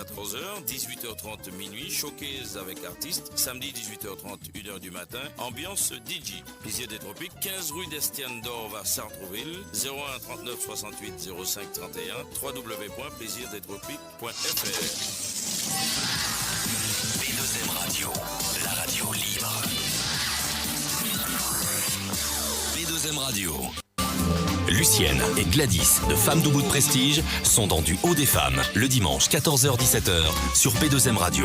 14h, 18h30 minuit, showcase avec artistes, samedi 18h30, 1h du matin, ambiance DJ. Plaisir des Tropiques, 15 rue d'Estienne d'Or à Sartrouville, 01 39 68 05 31, www.plaisirdestropiques.fr. P2M Radio, la radio libre. P2M Radio. Lucienne et Gladys de Femmes Debout de Prestige sont dans Du Haut des Femmes, le dimanche 14h-17h sur P2M Radio.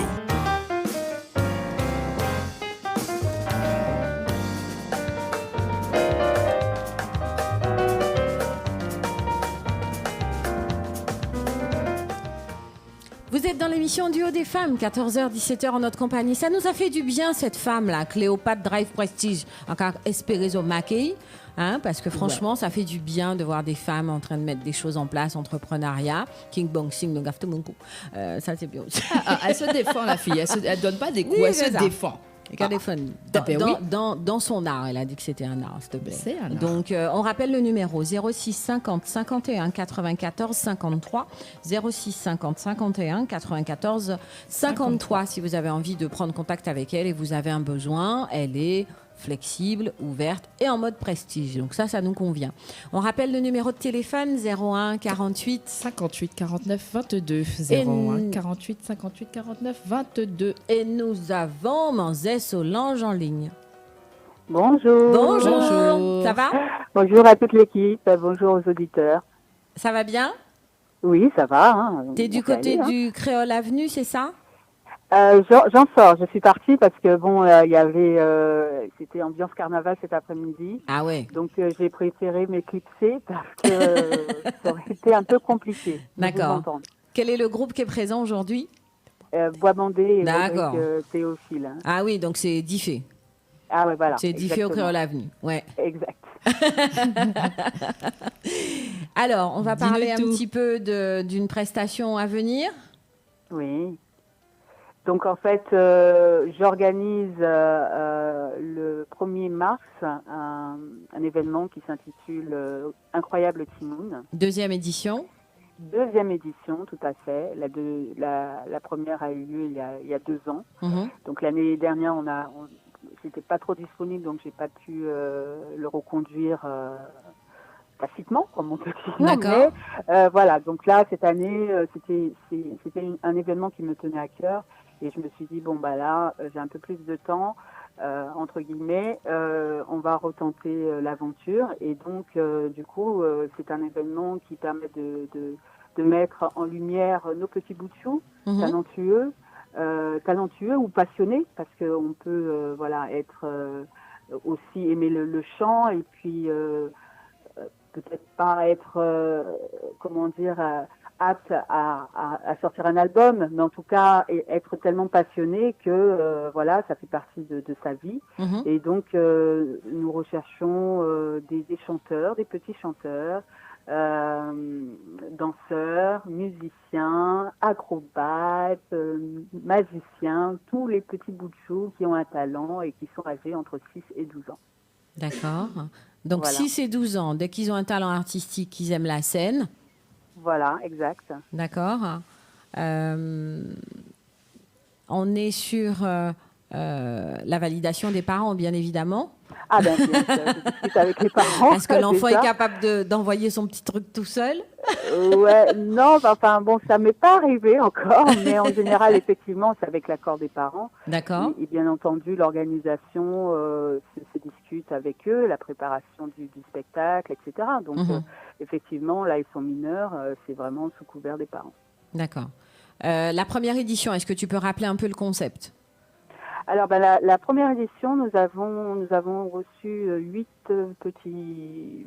Vous êtes dans l'émission Du Haut des Femmes, 14h-17h en notre compagnie. Ça nous a fait du bien, cette femme-là, Cléopâtre Drive Prestige, encore Espérezo Mackey. Hein, parce que franchement, ça fait du bien de voir des femmes en train de mettre des choses en place, entrepreneuriat, King Bong Sing, donc after mon coup. Ça, c'est bien aussi. Elle se défend, la fille. Elle ne donne pas des coups, oui, elle se défend. Dans son art, elle a dit que c'était un art, s'il te plaît. C'est un art. Donc, on rappelle le numéro 06 50 51 94 53. 06 50 51 94 53. Si vous avez envie de prendre contact avec elle et vous avez un besoin, elle est flexible, ouverte et en mode prestige. Donc ça nous convient. On rappelle le numéro de téléphone 01 48 58 49 22 01 48 58 49 22. Et nous avons Manzé Solange en ligne. Bonjour. Bonjour. Ça va? Bonjour à toute l'équipe, bonjour aux auditeurs. Ça va bien? Oui, ça va. Hein. T'es du côté du Créole Avenue, c'est ça? J'en sors, je suis partie parce que bon, il y avait, c'était ambiance carnaval cet après-midi. Ah ouais. Donc j'ai préféré m'éclipser parce que ça aurait été un peu compliqué. D'accord. Quel est le groupe qui est présent aujourd'hui? Bois Bandé et D'accord. Théophile. Ah oui, donc c'est Diffé. Ah ouais, voilà. C'est Diffé au Créole Avenue. Ouais. Exact. Alors, on va parler un petit peu d'une prestation à venir. Oui. Donc en fait, j'organise le 1er mars un événement qui s'intitule Incroyable Timoun. Deuxième édition. Deuxième édition, tout à fait. La première a eu lieu il y a 2 ans. Donc l'année dernière, j'étais pas trop disponible, donc j'ai pas pu le reconduire tacitement, comme on peut dire. D'accord. Mais voilà. Donc là, cette année, c'était un événement qui me tenait à cœur. Et je me suis dit, bon, bah là, j'ai un peu plus de temps, entre guillemets, on va retenter l'aventure. Et donc, du coup, c'est un événement qui permet de mettre en lumière nos petits bouts de chou, talentueux ou passionnés, parce qu'on peut être aussi aimer le chant et puis peut-être pas être, apte à sortir un album, mais en tout cas être tellement passionné que ça fait partie de sa vie. Et donc nous recherchons des chanteurs, des petits chanteurs, danseurs, musiciens, acrobates, magiciens, tous les petits bouts de chou qui ont un talent et qui sont âgés entre 6 et 12 ans. D'accord. Donc 6 et 12 ans, dès qu'ils ont un talent artistique, qu'ils aiment la scène. Voilà, exact. D'accord. On est sur la validation des parents, bien évidemment. Ah ben, je discute avec les parents. Est-ce que l'enfant est capable d'envoyer son petit truc tout seul? Ouais, non, enfin bon, ça m'est pas arrivé encore, mais en général, effectivement, c'est avec l'accord des parents. D'accord. Et bien entendu, l'organisation se discute avec eux, la préparation du spectacle, etc. Donc, effectivement, là, ils sont mineurs, c'est vraiment sous couvert des parents. D'accord. La première édition, est-ce que tu peux rappeler un peu le concept? Alors, la première édition, nous avons reçu 8 petits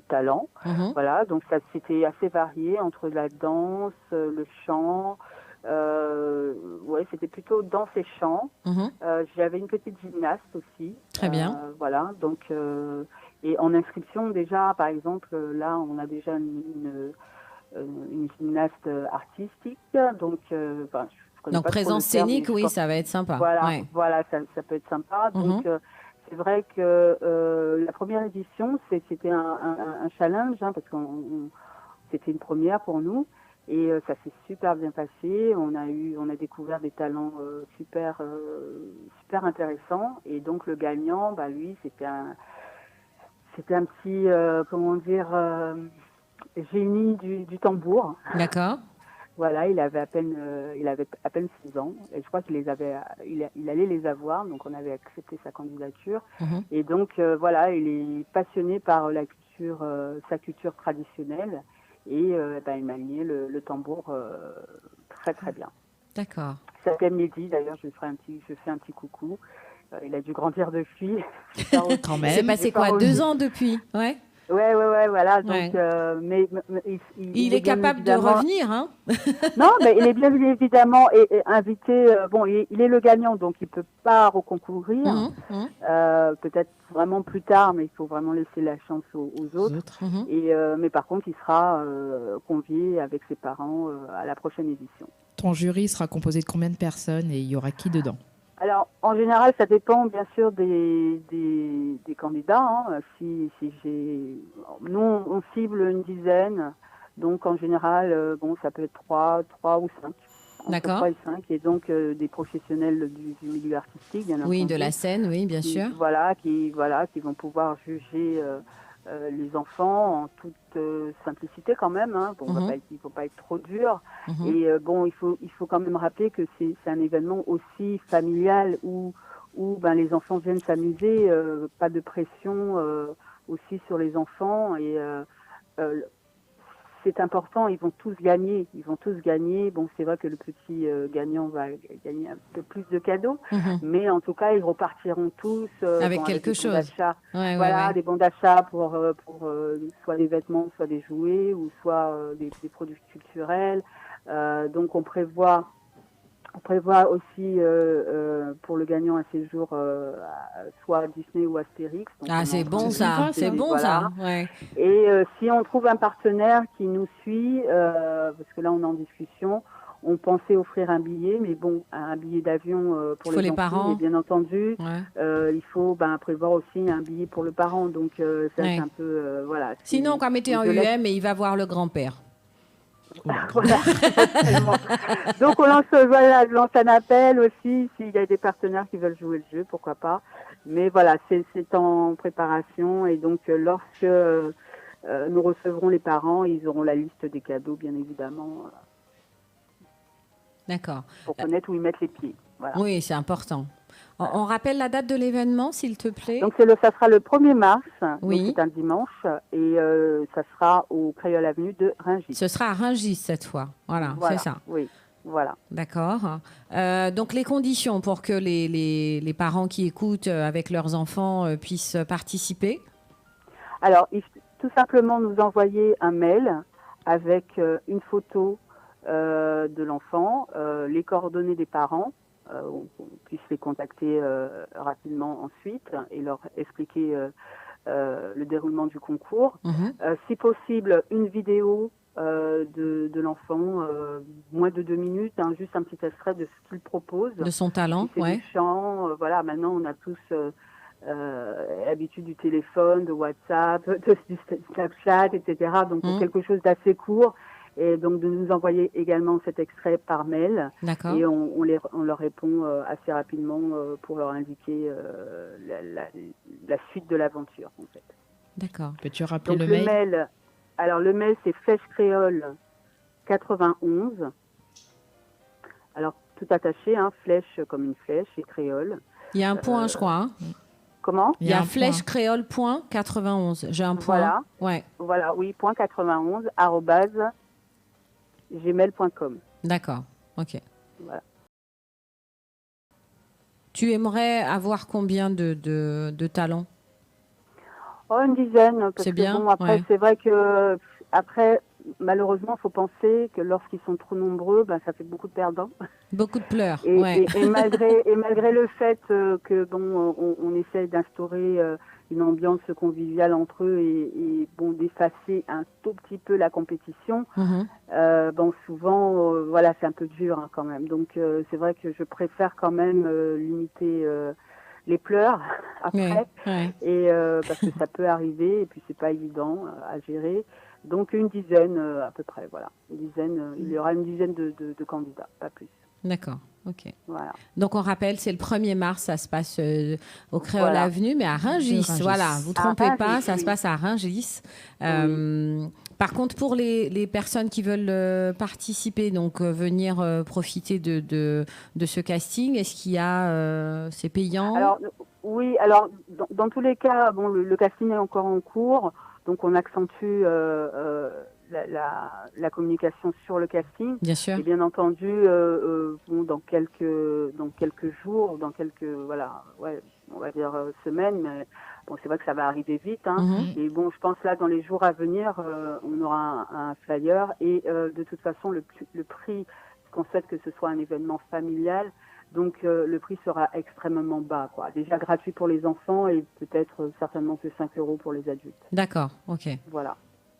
talents. Voilà, donc ça c'était assez varié entre la danse, le chant. C'était plutôt danse et chant. J'avais une petite gymnaste aussi. Très bien. Voilà, donc et en inscription déjà, par exemple, là, on a déjà une gymnaste artistique, donc. Donc présence scénique, oui, ça va être sympa. Voilà, ça peut être sympa. Donc c'est vrai que la première édition, c'était un challenge, parce que c'était une première pour nous. Et ça s'est super bien passé. On a découvert des talents super intéressants. Et donc le gagnant, lui, c'était un petit, comment dire, génie du tambour. D'accord. Voilà, il avait à peine 6 ans. Et je crois qu'il il allait les avoir. Donc on avait accepté sa candidature. Et donc voilà, il est passionné par sa culture traditionnelle. Et il maniait le tambour très très bien. D'accord. Il s'appelle Mehdi, d'ailleurs, je fais un petit coucou. Il a dû grandir depuis. Quand même. C'est passé quoi, 2 ans depuis? Ouais. Ouais, voilà. Donc, Ouais. mais Il est capable de revenir, hein? Non, mais il est bien évidemment invité. Il est le gagnant, donc il peut pas reconcourir. Peut-être vraiment plus tard, mais il faut vraiment laisser la chance aux autres. Mais par contre, il sera convié avec ses parents à la prochaine édition. Ton jury sera composé de combien de personnes et il y aura qui dedans? Alors, en général, ça dépend bien sûr des candidats. Hein. Nous, on cible une dizaine. Donc, en général, ça peut être 3 ou 5. D'accord. 3 et 5. Et donc, des professionnels du milieu artistique, bien entendu. Oui, de la scène, oui, bien sûr. Qui vont pouvoir juger les enfants en toute simplicité quand même. Hein. Bon, il ne faut pas être trop dur. Et il faut quand même rappeler que c'est un événement aussi familial où les enfants viennent s'amuser, pas de pression aussi sur les enfants. Et c'est important, ils vont tous gagner. Bon, c'est vrai que le petit gagnant va gagner un peu plus de cadeaux, mais en tout cas, ils repartiront tous avec quelque chose. Des bons d'achat pour soit des vêtements, soit des jouets, ou soit des produits culturels. Donc, on prévoit aussi pour le gagnant un séjour soit à Disney ou Astérix. Donc c'est bon ça, c'est bon ça. Ouais. Et si on trouve un partenaire qui nous suit, parce que là on est en discussion, on pensait offrir un billet, mais bon, un billet d'avion pour les parents. Mais bien entendu, il faut prévoir aussi un billet pour le parent. Donc c'est un peu voilà. Sinon, on mettez en UM et il va voir le grand-père. Voilà. Donc on lance un appel aussi s'il y a des partenaires qui veulent jouer le jeu, pourquoi pas. Mais voilà, c'est en préparation et donc lorsque nous recevrons les parents, ils auront la liste des cadeaux, bien évidemment. D'accord. Pour connaître où ils mettent les pieds. Voilà. Oui, c'est important. On rappelle la date de l'événement, s'il te plaît. Donc ça sera le 1er mars, oui. Donc c'est un dimanche, et ça sera au Créole Avenue de Rungis. Ce sera à Rungis cette fois, voilà. C'est ça. Oui, voilà. D'accord. Donc les conditions pour que les parents qui écoutent avec leurs enfants puissent participer. Alors, tout simplement nous envoyer un mail avec une photo de l'enfant, les coordonnées des parents, on puisse les contacter rapidement ensuite et leur expliquer le déroulement du concours. Si possible, une vidéo de l'enfant, moins de 2 minutes, juste un petit extrait de ce qu'il propose. De son talent, si du chant, voilà, maintenant on a tous l'habitude du téléphone, de WhatsApp, du Snapchat, etc. Donc quelque chose d'assez court. Et donc de nous envoyer également cet extrait par mail. D'accord. Et on leur répond assez rapidement pour leur indiquer la suite de l'aventure, en fait. D'accord. Peux-tu rappeler donc, le mail? Alors le mail c'est Flèche Créole 91. Alors tout attaché, flèche comme une flèche et créole. Il y a un point, je crois. Hein. Comment? Il y a flèche créole point 91. J'ai un point. Voilà. Ouais. Voilà, oui, point 91 @gmail.com. D'accord. Ok. Voilà. Tu aimerais avoir combien de talents? Une dizaine. C'est bien. Bon, après, c'est vrai que malheureusement, il faut penser que lorsqu'ils sont trop nombreux, ça fait beaucoup de perdants. Beaucoup de pleurs. Et malgré le fait que on essaie d'instaurer une ambiance conviviale entre eux et d'effacer un tout petit peu la compétition, souvent voilà, c'est un peu dur quand même. Donc c'est vrai que je préfère quand même limiter les pleurs après, et parce que ça peut arriver et puis c'est pas évident à gérer. Donc une dizaine à peu près, voilà. Il y aura une dizaine de candidats, pas plus. D'accord, ok. Voilà. Donc on rappelle, c'est le 1er mars, ça se passe au Créole Voilà. Avenue, mais à Rungis. Voilà, vous ne trompez À pas, Rungis, ça se oui. passe à Rungis. Par contre, pour les personnes qui veulent participer, donc venir profiter de ce casting, est-ce qu'il y a, c'est payant? Alors oui, alors dans tous les cas, bon, le casting est encore en cours, donc on accentue la communication sur le casting. Bien sûr. Et bien entendu, bon, dans quelques jours, dans quelques voilà, ouais, on va dire semaines, mais bon, c'est vrai que ça va arriver vite. Hein. Mhm. Et bon, je pense là dans les jours à venir, on aura un flyer et de toute façon le prix, qu'on souhaite que ce soit un événement familial. Donc le prix sera extrêmement bas, quoi. Déjà gratuit pour les enfants et peut-être certainement que 5 € pour les adultes. D'accord, ok. Voilà.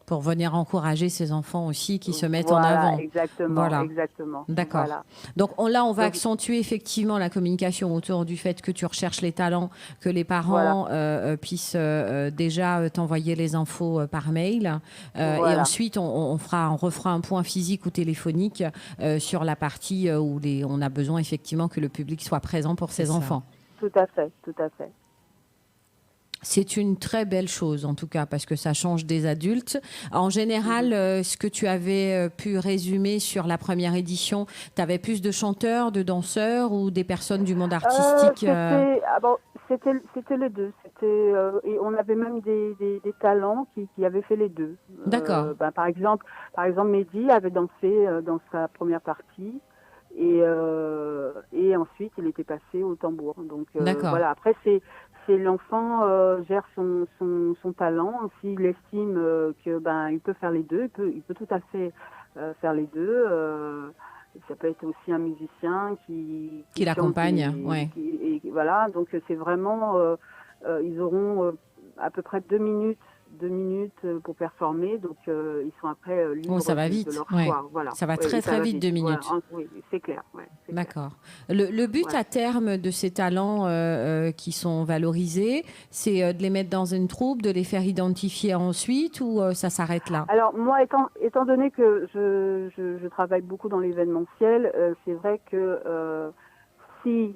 Pour venir encourager ces enfants aussi qui se mettent Voilà, en avant. Exactement, Voilà. exactement. D'accord. Voilà. Donc là, on va Donc, accentuer effectivement la communication autour du fait que tu recherches les talents, que les parents puissent déjà t'envoyer les infos par mail. Et Voilà. ensuite, on refera un point physique ou téléphonique sur la partie où on a besoin effectivement que le public soit présent pour ces enfants. Tout à fait, tout à fait. C'est une très belle chose, en tout cas, parce que ça change des adultes. En général, ce que tu avais pu résumer sur la première édition, tu avais plus de chanteurs, de danseurs ou des personnes du monde artistique C'était les deux. Et on avait même des talents qui avaient fait les deux. D'accord. Par exemple, Mehdi avait dansé dans sa première partie. Et ensuite, il était passé au tambour. Donc voilà. Après, c'est l'enfant gère son talent. S'il estime que il peut faire les deux, il peut tout à fait faire les deux. Ça peut être aussi un musicien qui l'accompagne. Ouais. Et voilà. Donc c'est vraiment ils auront à peu près 2 minutes pour performer, donc ils sont après libres ça va vite. de leur Ouais. choix. Voilà. Ça va très vite, 2 minutes. Voilà. Oui, c'est clair. Ouais, d'accord. Le but à terme de ces talents qui sont valorisés, c'est de les mettre dans une troupe, de les faire identifier ensuite, ou ça s'arrête là? Alors moi, étant donné que je travaille beaucoup dans l'événementiel, c'est vrai que si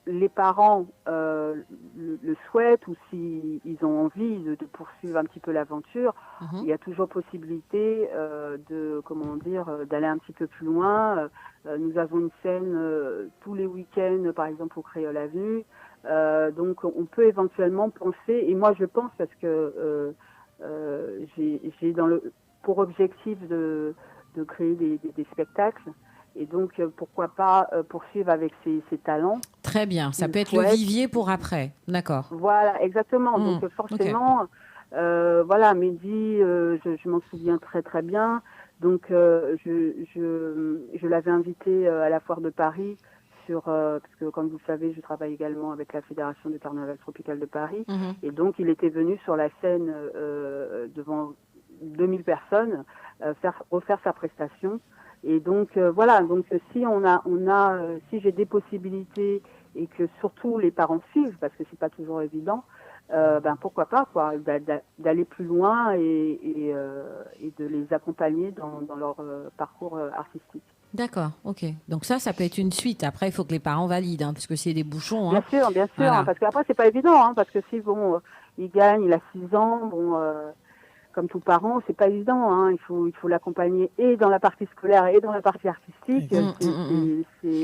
les parents le souhaitent ou s'ils ont envie de poursuivre un petit peu l'aventure, il y a toujours possibilité d'aller un petit peu plus loin. Nous avons une scène tous les week-ends, par exemple au Créole Avenue. Donc on peut éventuellement penser, et moi je pense parce que j'ai pour objectif de créer des spectacles. Et donc, pourquoi pas poursuivre avec ces talents. Très bien, ça peut être le vivier pour après, d'accord. Voilà, exactement. Donc forcément, voilà, Mehdi, je m'en souviens très très bien. Donc je l'avais invité à la foire de Paris, parce que comme vous le savez, je travaille également avec la Fédération du Carnaval Tropical de Paris. Et donc il était venu sur la scène devant 2000 personnes refaire sa prestation. Et donc voilà, donc si si j'ai des possibilités et que surtout les parents suivent, parce que c'est pas toujours évident, pourquoi pas quoi, d'aller plus loin et de les accompagner dans leur parcours artistique. D'accord, ok. Donc ça peut être une suite. Après, il faut que les parents valident, parce que c'est des bouchons. Bien sûr, voilà. Parce qu'après c'est pas évident, parce que si il gagne, il a 6 ans, comme tout parent, c'est pas évident. Il faut l'accompagner et dans la partie scolaire et dans la partie artistique.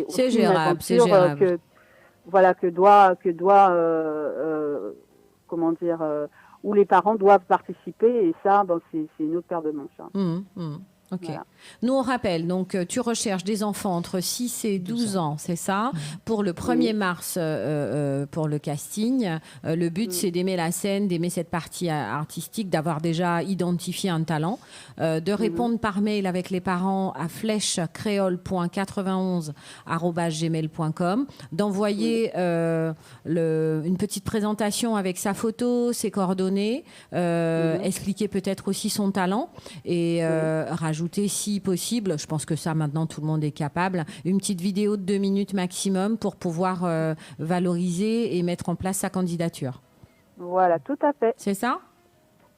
C'est gérable, c'est gérable. Où les parents doivent participer, et ça, c'est une autre paire de manches. Ok. Voilà. Nous, on rappelle, donc tu recherches des enfants entre 6 et 12 ans, c'est ça? Pour le 1er mars, pour le casting. Le but, c'est d'aimer la scène, d'aimer cette partie artistique, d'avoir déjà identifié un talent, de répondre par mail avec les parents à flèchecréole.91@gmail.com, d'envoyer une petite présentation avec sa photo, ses coordonnées, expliquer peut-être aussi son talent et rajouter, si possible, je pense que ça maintenant tout le monde est capable, une petite vidéo de 2 minutes maximum pour pouvoir valoriser et mettre en place sa candidature. Voilà, tout à fait. C'est ça?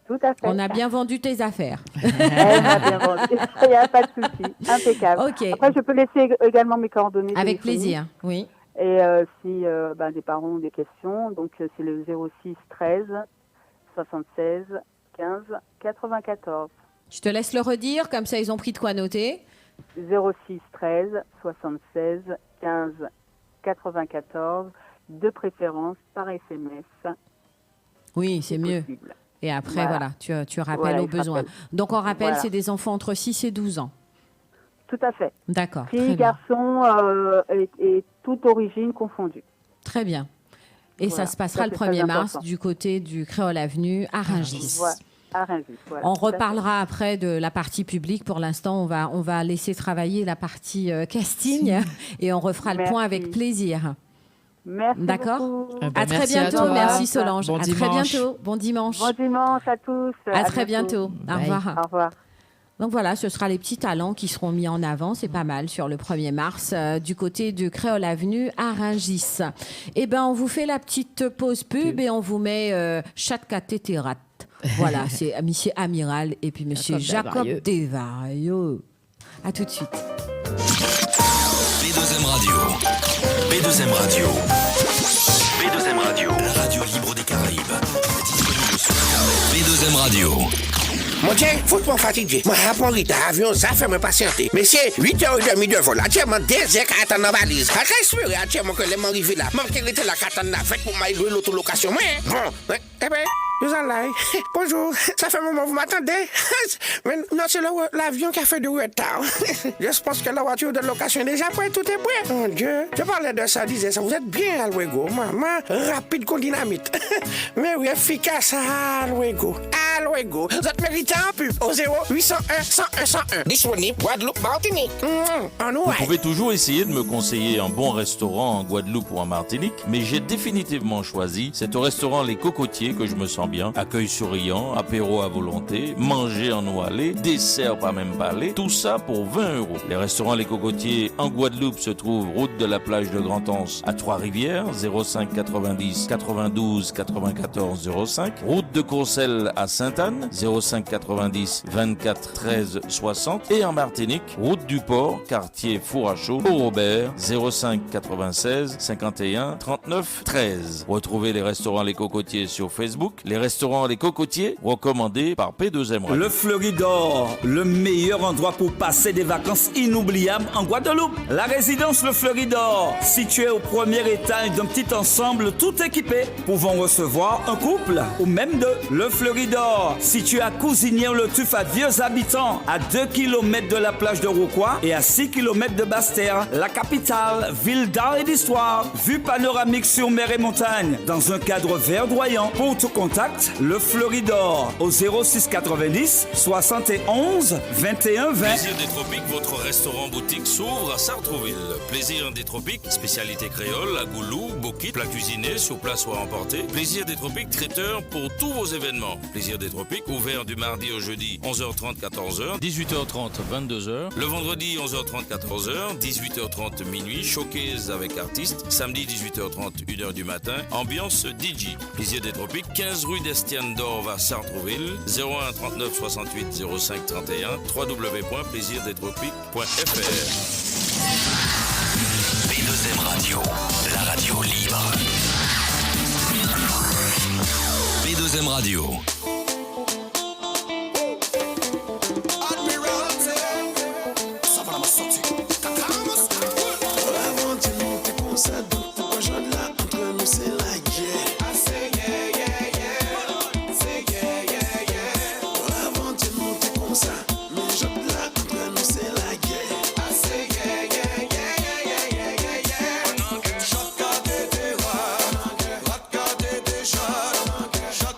Tout à fait. On a bien vendu tes affaires. Elle m'a bien vendu. Il n'y a pas de souci. Impeccable. Ok. Après, je peux laisser également mes coordonnées. Avec téléphoniques. plaisir, oui. Et si des parents ont des questions, donc c'est le 06 13 76 15 94. Je te laisse le redire, comme ça ils ont pris de quoi noter. 06 13 76 15 94, de préférence par SMS. Oui, c'est mieux. Possible. Et après, voilà, tu rappelles Voilà, aux il besoins. rappelle. Donc, on rappelle, Voilà. c'est des enfants entre 6 et 12 ans. Tout à fait. D'accord. Très Filles, bien. garçons et toute origine confondue. Très bien. Et Voilà. ça se passera Ça, le c'est 1er très mars important. du côté du Créole Avenue à Rungis. Voilà. À Rungis, voilà. On Tout à fait. reparlera après de la partie publique. Pour l'instant, on va laisser travailler la partie casting et on refera le Merci. point avec plaisir. Merci D'accord. beaucoup. À très merci à bientôt. toi. Merci Solange. Bon à très dimanche. bientôt. Bon dimanche. Bon dimanche à tous. À très bientôt. Au Bye. revoir. Au revoir. Donc voilà, ce sera les petits talents qui seront mis en avant, c'est pas mal, sur le 1er mars, du côté du Créole Avenue à Rungis. Eh bien, on vous fait la petite pause pub et on vous met Chatka Tétérat. Voilà, c'est monsieur Amiral et puis monsieur Jacob Desvarieux. À tout de suite. B2M Radio. B2M Radio. B2M Radio. La radio libre des Caraïbes. Disponible sur Internet. B2M Radio. Mon Dieu, faut pas fatiguer. Moi, apprends vite, avion, ça fait me patienter. Mais c'est 8h30 de vol. Actuellement, 2 heures qu'à attendre dans la valise. À respirer, actuellement, que les gens arrivent là. Même qu'elle était là, qu'à attendre la fête pour m'aller l'autolocation. Mais, bon, eh ben, nous allons. Bonjour, ça fait un moment, vous m'attendez? Mais non, c'est l'avion qui a fait du retard. Je pense que la voiture de location est déjà prête, tout est prêt. Mon Dieu, je parlais de ça, disais ça. Vous êtes bien, Alwego. Maman, rapide comme dynamite. Mais oui, efficace, Alwego. Alwego, vous êtes mérité en pub au 0801 101 101. Disponible, Guadeloupe, Martinique. En Vous ouai. pouvez toujours essayer de me conseiller un bon restaurant en Guadeloupe ou en Martinique, mais j'ai définitivement choisi. C'est au restaurant Les Cocotiers que je me sens bien. Accueil souriant, apéro à volonté, manger en eau allée, dessert pas même parler, tout ça pour 20 €. Les restaurants Les Cocotiers en Guadeloupe se trouvent route de la plage de Grand-Anse à Trois-Rivières, 05 90 92 94 05. Route de Courcelles à Sainte-Anne, 05 90 24 13 60. Et en Martinique, route du Port, quartier Four à Chaud, au Robert, 05 96 51 39 13. Retrouvez les restaurants Les Cocotiers sur Facebook. Les restaurants Les Cocotiers, recommandés par P2M Radio. Le Fleuridor, le meilleur endroit pour passer des vacances inoubliables en Guadeloupe. La résidence Le Fleuridor, située au premier étage d'un petit ensemble tout équipé, pouvant recevoir un couple ou même deux. Le Fleuridor, situé à Cousinière-le-Tuf à Vieux Habitants, à 2 km de la plage de Rouquois et à 6 km de Basse-Terre, la capitale, ville d'art et d'histoire, vue panoramique sur mer et montagne, dans un cadre verdoyant. Pour tout contact, Le Fleuridor au 06 90 71 21 20. Plaisir des Tropiques, votre restaurant-boutique s'ouvre à Sartrouville. Plaisir des Tropiques, spécialité créole, à goulou, bokit, plat cuisiné, sur place ou à emporter. Plaisir des Tropiques, traiteur pour tous vos événements. Plaisir des Tropiques, ouvert du mardi au jeudi, 11h30, 14h, 18h30, 22h. Le vendredi, 11h30, 14h, 18h30, minuit, showcase avec artistes. Samedi, 18h30, 1h du matin, ambiance DJ. Plaisir des Tropiques, 15 rue d'Estienne d'Or à Sartrouville, 01 39 68 05 31, www.plaisirdetropiques.fr. B2M Radio, la radio libre. B2M Radio. Shot,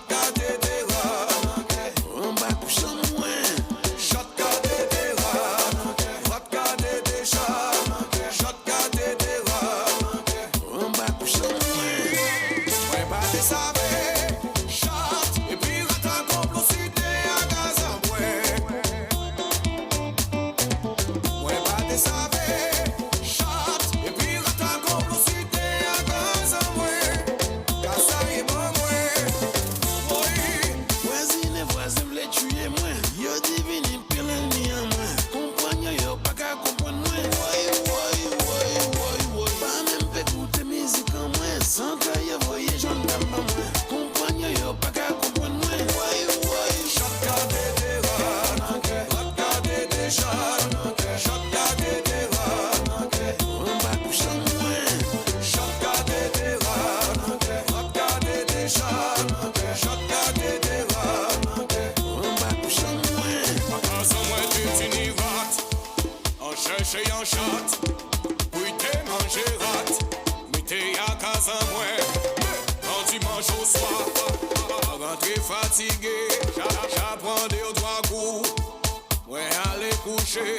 fatigué, j'apprends 2 ou 3 coups. Ouais, allez coucher,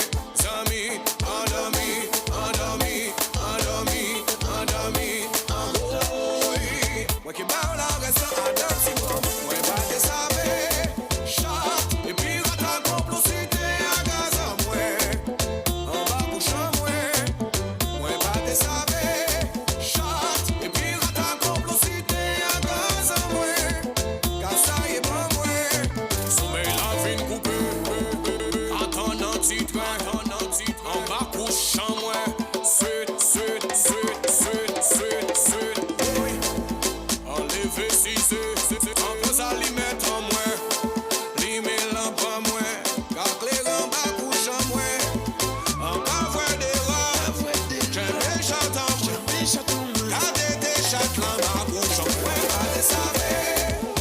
amis, endormi, endormi, endormi, endormi, endormi. Moi qui parle en restant à danser, moi pas de saber, chat, et puis rata complocité à gaz en moi. En bas couchant moi pas de saber, chat, et puis rata complocité à gaz en moi. Car ça y est pas moi, sommeil la vie coupée. En bas couchant moi, suite, oui. Enlever 6 en pose à l'y mettre en moi, l'y met lampe en moi, car les en bas couchant moi. En bas voir des rats, j'aime les chats en moi, gardez des chats en bas couchant moi. Pas de saber,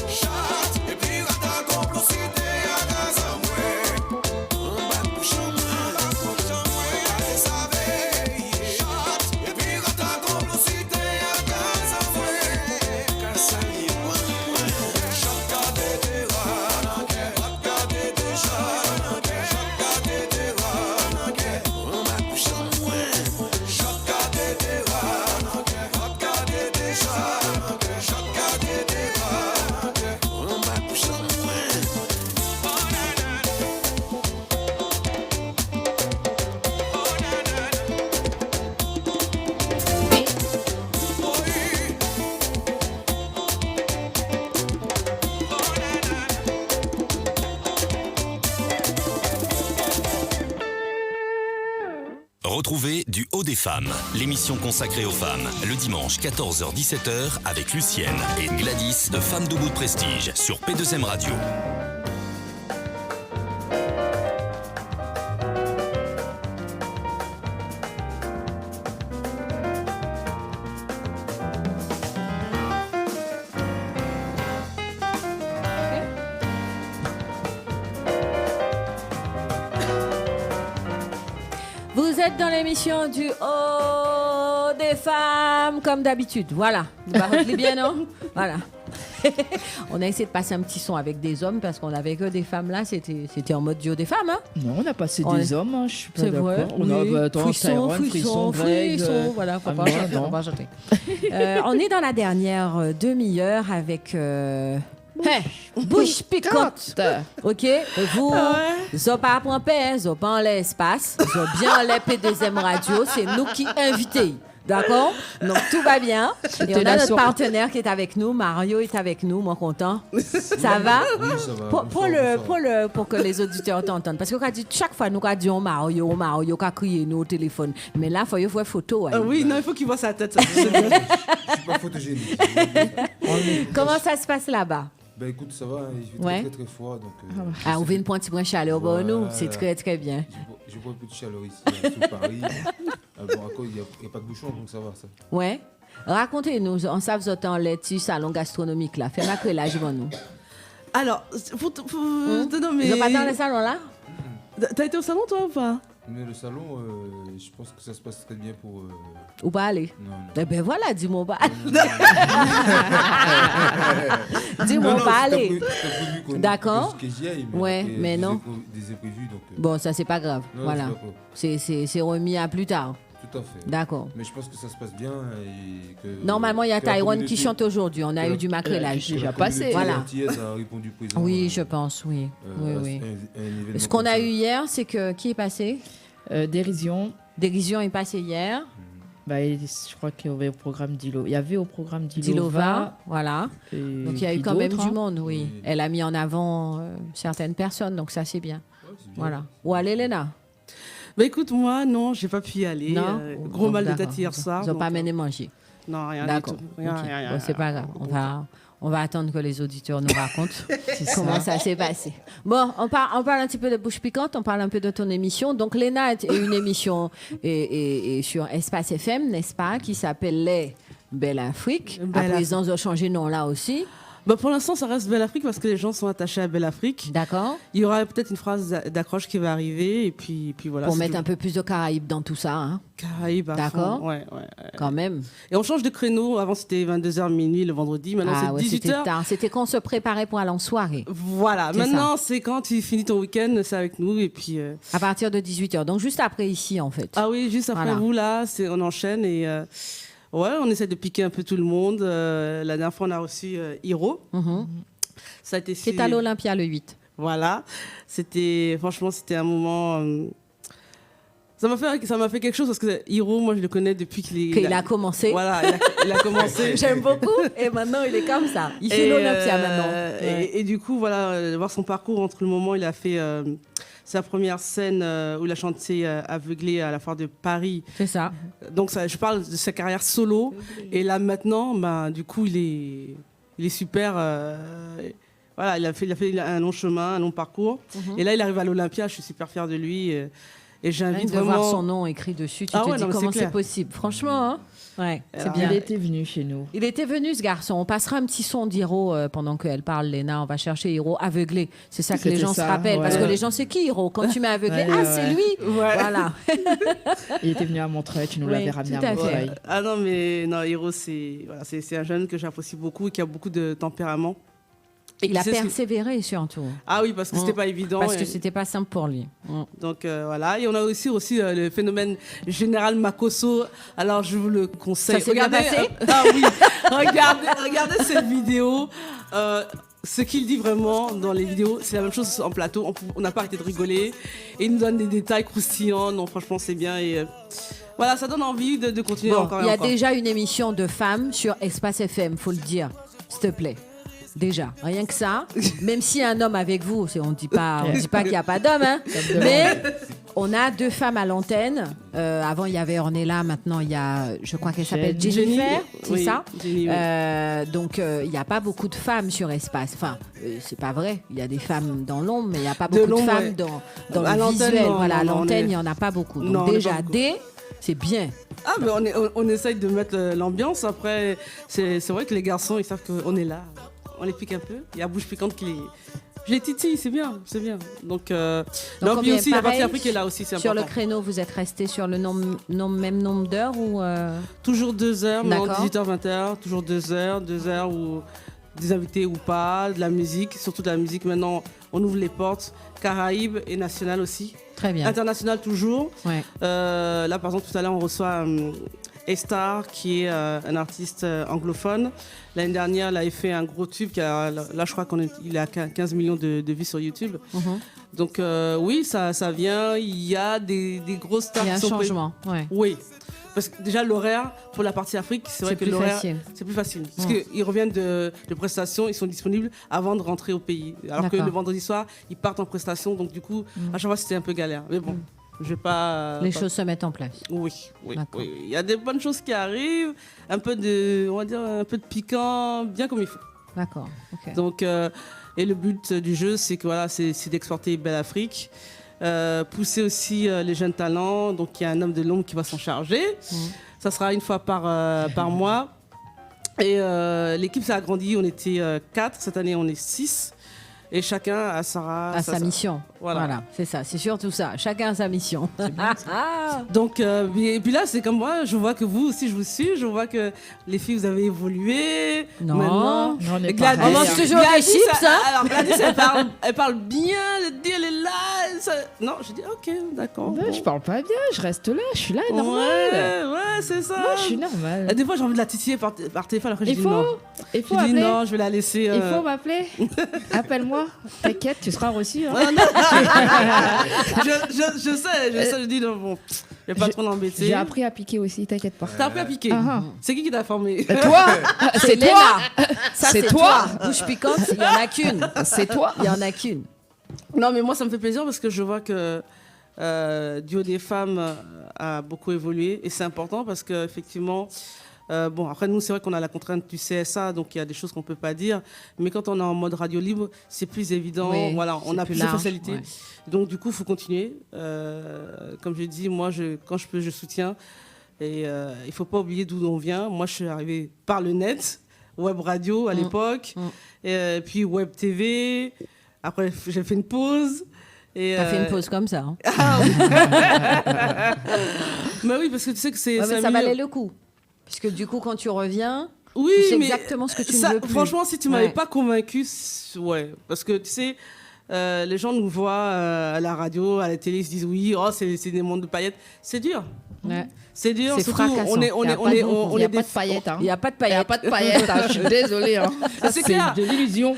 chat, et puis rata complocité à gaz en moi. En bas couchant moi. Retrouvez Du Haut des Femmes, l'émission consacrée aux femmes, le dimanche 14h-17h avec Lucienne et Gladys de Femmes Debout de Prestige sur P2M Radio. Vous êtes dans l'émission du Haut des Femmes, comme d'habitude. Voilà. Vous vous bien, non? Voilà. On a essayé de passer un petit son avec des hommes parce qu'on n'avait que des femmes là. C'était en mode du Haut des Femmes. Hein? Non, on a passé des hommes. Hein, je suis pas d'accord. Vrai, on a frisson, voilà, faut pas chanter, faut pas chanter. On est dans la dernière demi-heure avec bouche piquante. OK, vous n'avez pas prendre paix, vous pas en l'espace, vous avez bien en P2M Radio, c'est nous qui invitons. D'accord? Donc tout va bien. Et on a notre partenaire qui est avec nous. Mario est avec nous, moi content. Ça va? Oui, ça va. Pour que les auditeurs t'entendent. Parce que chaque fois, nous disons Mario, qui crié nous au téléphone. Mais là, il faut voir photo. Oui, non, il faut qu'il voit sa tête. Ça. Je ne suis pas photogénique. Comment ça se passe là-bas? Ben écoute, ça va, il fait très très froid. Donc, on vient de prendre un petit brin de chaleur pour nous. C'est très très bien. Je bois un peu de chaleur ici, sur Paris. Bon, à cause, il n'y a pas de bouchon, donc ça va. Ça. Ouais. Racontez-nous, on sait vous en les salon gastronomique là. Fais-moi que là, nous. Alors, pour te nommer. Vous n'êtes pas dans le salon là? T'as été au salon toi ou pas? Mais le salon, je pense que ça se passe très bien pour... Ou pas aller? Non. Eh ben voilà, dis-moi pas. Dis-moi pas aller. D'accord? Ouais, mais non. Des imprévus, donc... Bon, ça c'est pas grave. Non, voilà. C'est remis à plus tard. Tout à fait. D'accord. Mais je pense que ça se passe bien et que... Normalement, il y a Taïwan qui chante aujourd'hui. On a eu du macrélage. Déjà passé. Voilà. A répondu présent, oui, je pense, oui. Oui. Un Ce qu'on a eu hier, c'est que... Qui est passé? Dérision. Dérision est passé hier. Bah, je crois qu'il y avait au programme d'Ilova. Il y avait au programme d'Ilova, voilà. Donc il y a eu quand même du monde, oui. Oui. Elle a mis en avant certaines personnes, donc ça c'est bien. Voilà. Où allez, Léna? Bah écoute, moi, non, j'ai pas pu y aller. Non. Gros mal de tête hier soir. Ils n'ont pas mené manger. Non, rien D'accord. du tout. Rien, Okay. rien, Bon, c'est pas grave. On va attendre que les auditeurs nous racontent comment ça s'est passé. Bon, on parle un petit peu de bouche piquante, on parle un peu de ton émission. Donc, Léna est une émission et sur Espace FM, n'est-ce pas, qui s'appelle Les Belle Afrique. À présent, ils ont changé de nom là aussi. Bah, pour l'instant, ça reste Belle Afrique parce que les gens sont attachés à Belle Afrique. D'accord. Il y aura peut-être une phrase d'accroche qui va arriver et puis voilà. Pour c'est mettre tout. un peu plus de Caraïbes dans tout ça. Hein. Caraïbes à D'accord. fond. Ouais. Quand même. Et on change de créneau. Avant, c'était 22h minuit le vendredi. Maintenant, c'est Ouais, 18h. c'était tard. C'était quand on se préparait pour aller en soirée. Voilà. C'est Maintenant, c'est quand tu finis ton week-end, c'est avec nous. Et puis. À partir de 18h. Donc, juste après ici, en fait. Ah oui, juste après Voilà. vous, là, on enchaîne et. Ouais, on essaie de piquer un peu tout le monde. La dernière fois, on a reçu Hiro. Ça a été Qui est à l'Olympia le 8. Voilà. Franchement, c'était un moment. Ça m'a fait quelque chose parce que Hiro, moi, je le connais depuis qu'il a commencé. Voilà, il a commencé. J'aime beaucoup. Et maintenant, il est comme ça. Il fait l'Olympia maintenant. Ouais. Et du coup, voilà, voir son parcours entre le moment où il a fait sa première scène où il a chanté Aveuglé à la foire de Paris. C'est ça. Donc, je parle de sa carrière solo. Et là, maintenant, du coup, il est super. Voilà, il a fait un long chemin, un long parcours. Et là, il arrive à l'Olympia. Je suis super fière de lui. Et j'invite vraiment... de voir son nom écrit dessus, tu te dis comment c'est possible. Franchement, hein. Ouais, c'est bien. Il était venu chez nous. Il était venu, ce garçon. On passera un petit son d'Hiro pendant qu'elle parle, Léna. On va chercher Hiro aveuglé. C'est ça que les gens se rappellent. Parce que les gens, c'est qui Hiro? Quand tu mets aveuglé, c'est lui. Voilà. Il était venu à Montreuil, tu nous l'avais ramené à Montreuil. Ah non, mais non, Hiro, c'est un jeune que j'apprécie beaucoup et qui a beaucoup de tempérament. Et il a persévéré surtout. Ah oui, parce que c'était pas évident. Parce que c'était pas simple pour lui. Donc voilà. Et on a aussi le phénomène Général Makosso. Alors je vous le conseille. Ça s'est bien passé Ah oui. regardez cette vidéo. Ce qu'il dit vraiment dans les vidéos, c'est la même chose en plateau. On n'a pas arrêté de rigoler. Et il nous donne des détails croustillants. Non, franchement, c'est bien. Et voilà, ça donne envie de continuer encore. Il y a déjà une émission de femmes sur Espace FM, faut le dire. S'il te plaît. Déjà, rien que ça. Même s'il y a un homme avec vous, on dit pas qu'il n'y a pas d'homme, hein. Mais on a 2 femmes à l'antenne. Avant, il y avait Ornella. Maintenant, il y a, je crois qu'elle s'appelle Jennifer. C'est ça. Jenny, oui. Donc, il n'y a pas beaucoup de femmes sur Espace. Enfin, c'est pas vrai. Il y a des femmes dans l'ombre, mais il n'y a pas beaucoup de femmes dans le visuel. Voilà, à l'antenne, il n'y en a pas beaucoup. Donc, non, déjà, c'est bien. Ah, mais on essaye de mettre l'ambiance. Après, c'est vrai que les garçons, ils savent qu'on est là. On les pique un peu. Il y a Bouche Piquante qui les... Je les titille, c'est bien. Donc puis aussi, la partie Afrique est là aussi, c'est important. Sur le créneau, vous êtes resté sur le même nombre d'heures ou Toujours 2 heures, non, 18h, 20h, toujours 2 heures où des invités ou pas, de la musique, surtout de la musique. Maintenant, on ouvre les portes, Caraïbes et national aussi. Très bien. International toujours. Ouais. Là, par exemple, tout à l'heure, on reçoit A-Star, qui est un artiste anglophone. L'année dernière, il avait fait un gros tube. Là, je crois qu'il a 15 millions de vues sur YouTube. Donc, oui, ça vient. Il y a des grosses stars. Il y a un changement. Ouais. Oui. Parce que déjà, l'horaire, pour la partie Afrique, c'est vrai que l'horaire, c'est plus facile. Parce qu'ils reviennent de prestations, ils sont disponibles avant de rentrer au pays. Alors que le vendredi soir, ils partent en prestation. Donc, du coup, à chaque fois, c'était un peu galère. Mais bon. Je vais pas. Les choses se mettent en place. Oui. Il y a des bonnes choses qui arrivent, un peu de piquant, bien comme il faut. D'accord. Okay. Donc, et le but du jeu, c'est que voilà, c'est d'exporter Belle Afrique, pousser aussi les jeunes talents. Donc, il y a un homme de l'ombre qui va s'en charger. Ça sera une fois par mois. Et l'équipe s'est agrandie. On était 4. Cette année, on est 6. Et chacun a sa mission. Voilà, c'est ça, c'est surtout ça. Chacun a sa mission. Donc, et puis là, c'est comme moi, je vois que vous aussi, je vous suis. Je vois que les filles, vous avez évolué. Non, maintenant, on est Gladys, on mange toujours des chips, hein. Alors, Gladys, elle parle bien, elle est là. Non, je dis, ok, d'accord. Bon. Je parle pas bien, je reste là, je suis là, normal. Ouais, c'est ça. Moi, je suis normal. Des fois, j'ai envie de la titiller par téléphone. Après, je dis non. Il faut appeler. Non, je vais la laisser. Il faut m'appeler. Appelle-moi. T'inquiète, tu seras reçu. Hein. Je sais, je dis non, bon, je vais pas trop l'embêter. J'ai appris à piquer aussi, t'inquiète pas. T'as appris à piquer C'est qui t'a formé? Toi. C'est toi. Ça, c'est toi. Bouche piquante, il y en a qu'une. C'est toi. Il y en a qu'une. Non, mais moi, ça me fait plaisir parce que je vois que Duo des femmes a beaucoup évolué et c'est important parce qu'effectivement, bon, après nous, c'est vrai qu'on a la contrainte du CSA, donc il y a des choses qu'on ne peut pas dire. Mais quand on est en mode radio libre, c'est plus évident. Oui, voilà, on a plus de facilité. Ouais. Donc du coup, il faut continuer. Comme je dis, moi, quand je peux, je soutiens. Et il ne faut pas oublier d'où on vient. Moi, je suis arrivée par le net. web radio à l'époque, et puis web TV. Après, j'ai fait une pause. T'as fait une pause comme ça. Hein. Ah oui. Mais oui, parce que tu sais que c'est... Ouais, mais ça valait le coup. Puisque du coup, quand tu reviens, oui, tu sais mais exactement ce que tu ça, ne veux plus. Franchement, si tu m'avais pas convaincu, ouais. Parce que tu sais, les gens nous voient à la radio, à la télé, ils se disent oui, oh, c'est des mondes de paillettes. C'est dur. Ouais. C'est dur. C'est fracassant. Il n'y a pas de paillettes. Il n'y a pas de Il n'y a paillettes. pas de paillettes. Je suis désolée. Hein. C'est clair. de l'illusion.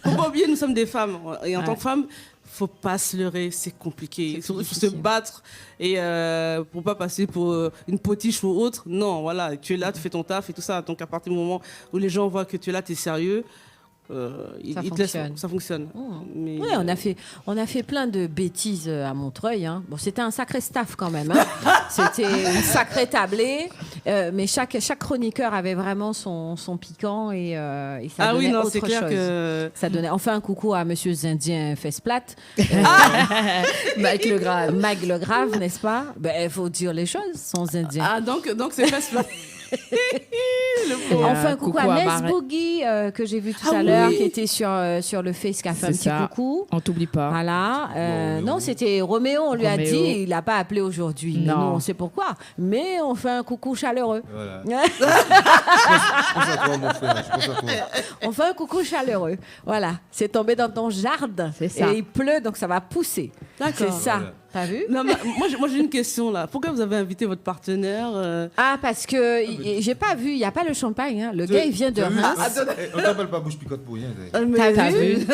Faut pas oublier, nous sommes des femmes. Et en tant que femmes, faut pas se leurrer, c'est compliqué. Il faut se battre et pour pas passer pour une potiche ou autre. Non, voilà, tu es là, tu fais ton taf et tout ça. Donc à partir du moment où les gens voient que tu es là, tu es sérieux, ça fonctionne. Mais, oui, on a fait plein de bêtises à Montreuil. Hein. Bon, c'était un sacré staff quand même. Hein. C'était une sacrée tablée. Mais chaque chroniqueur avait vraiment son piquant et ça donnait autre chose. Que... Ça donnait. Enfin, un coucou à Monsieur Zindien Fesplat. Mike Legrave. Mike Legrave, n'est-ce pas? Il faut dire les choses, son Zindien. Ah, donc c'est Fesplat. Enfin, coucou à Ness Boogie que j'ai vu tout à l'heure, qui était sur le Face, qui a fait un petit coucou. On t'oublie pas. Voilà. Non, c'était Roméo, on lui a dit, il n'a pas appelé aujourd'hui. Non, on sait pourquoi. Mais on fait un coucou chaleureux. Voilà. Je pense à toi, mon frère. Je pense à toi. On fait un coucou chaleureux. Voilà. C'est tombé dans ton jardin. C'est ça. Et il pleut, donc ça va pousser. D'accord. C'est ça. Voilà. T'as vu? Non, moi j'ai une question là. Pourquoi vous avez invité votre partenaire Ah, parce que j'ai pas vu, il n'y a pas le champagne. Hein. Le gars, il vient de Reims. On t'appelle pas bouche picote pour rien. T'as vu?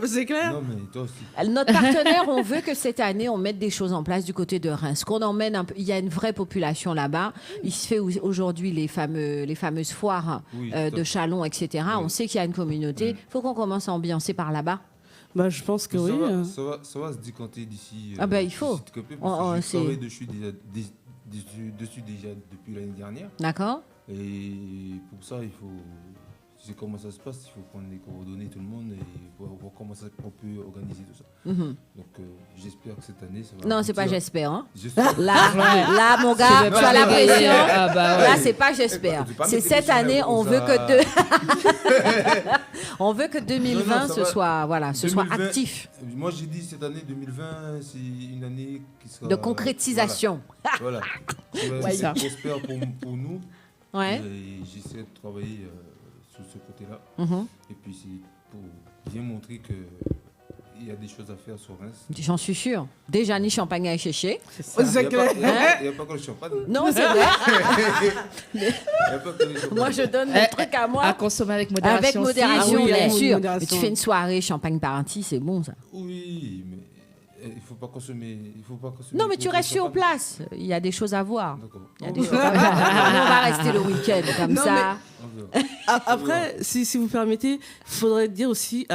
C'est clair? Non, mais toi aussi. Notre partenaire, on veut que cette année, on mette des choses en place du côté de Reims. Qu'on emmène un peu. Il y a une vraie population là-bas. Il se fait aujourd'hui les fameuses foires de Chalon, etc. Oui. On sait qu'il y a une communauté. Il faut qu'on commence à ambiancer par là-bas. Je pense que oui. Ça va se décanter d'ici. Il faut. J'ai travaillé dessus déjà depuis l'année dernière. D'accord. Et pour ça, il faut. Tu sais comment ça se passe, il faut prendre les coordonnées tout le monde et voir comment on peut organiser tout ça. Donc j'espère que cette année ça va. Non, c'est pas j'espère. Hein. Là, mon gars, tu as la pression. Là, c'est pas j'espère. C'est cette année, on veut que on veut que 2020 ce soit actif. Moi, j'ai dit cette année 2020, c'est une année qui sera de concrétisation. Voilà. C'est prospère pour nous. Ouais. Et j'essaie de travailler sur ce côté-là. Et puis c'est pour bien montrer qu'il y a des choses à faire sur Reims. J'en suis sûre. Déjà, ni champagne à échécher. C'est clair. Il n'y a pas que le champagne. Non, c'est vrai. Moi, je donne le truc à moi. À consommer avec modération. Avec modération, bien sûr. Modération. Mais tu fais une soirée champagne party, c'est bon ça. Oui, mais il ne faut pas consommer. Non, mais tu restes sur place. Il y a des choses à voir. D'accord. Il y a des choses à voir. On va rester le week-end comme ça. Après, si vous permettez, il faudrait dire aussi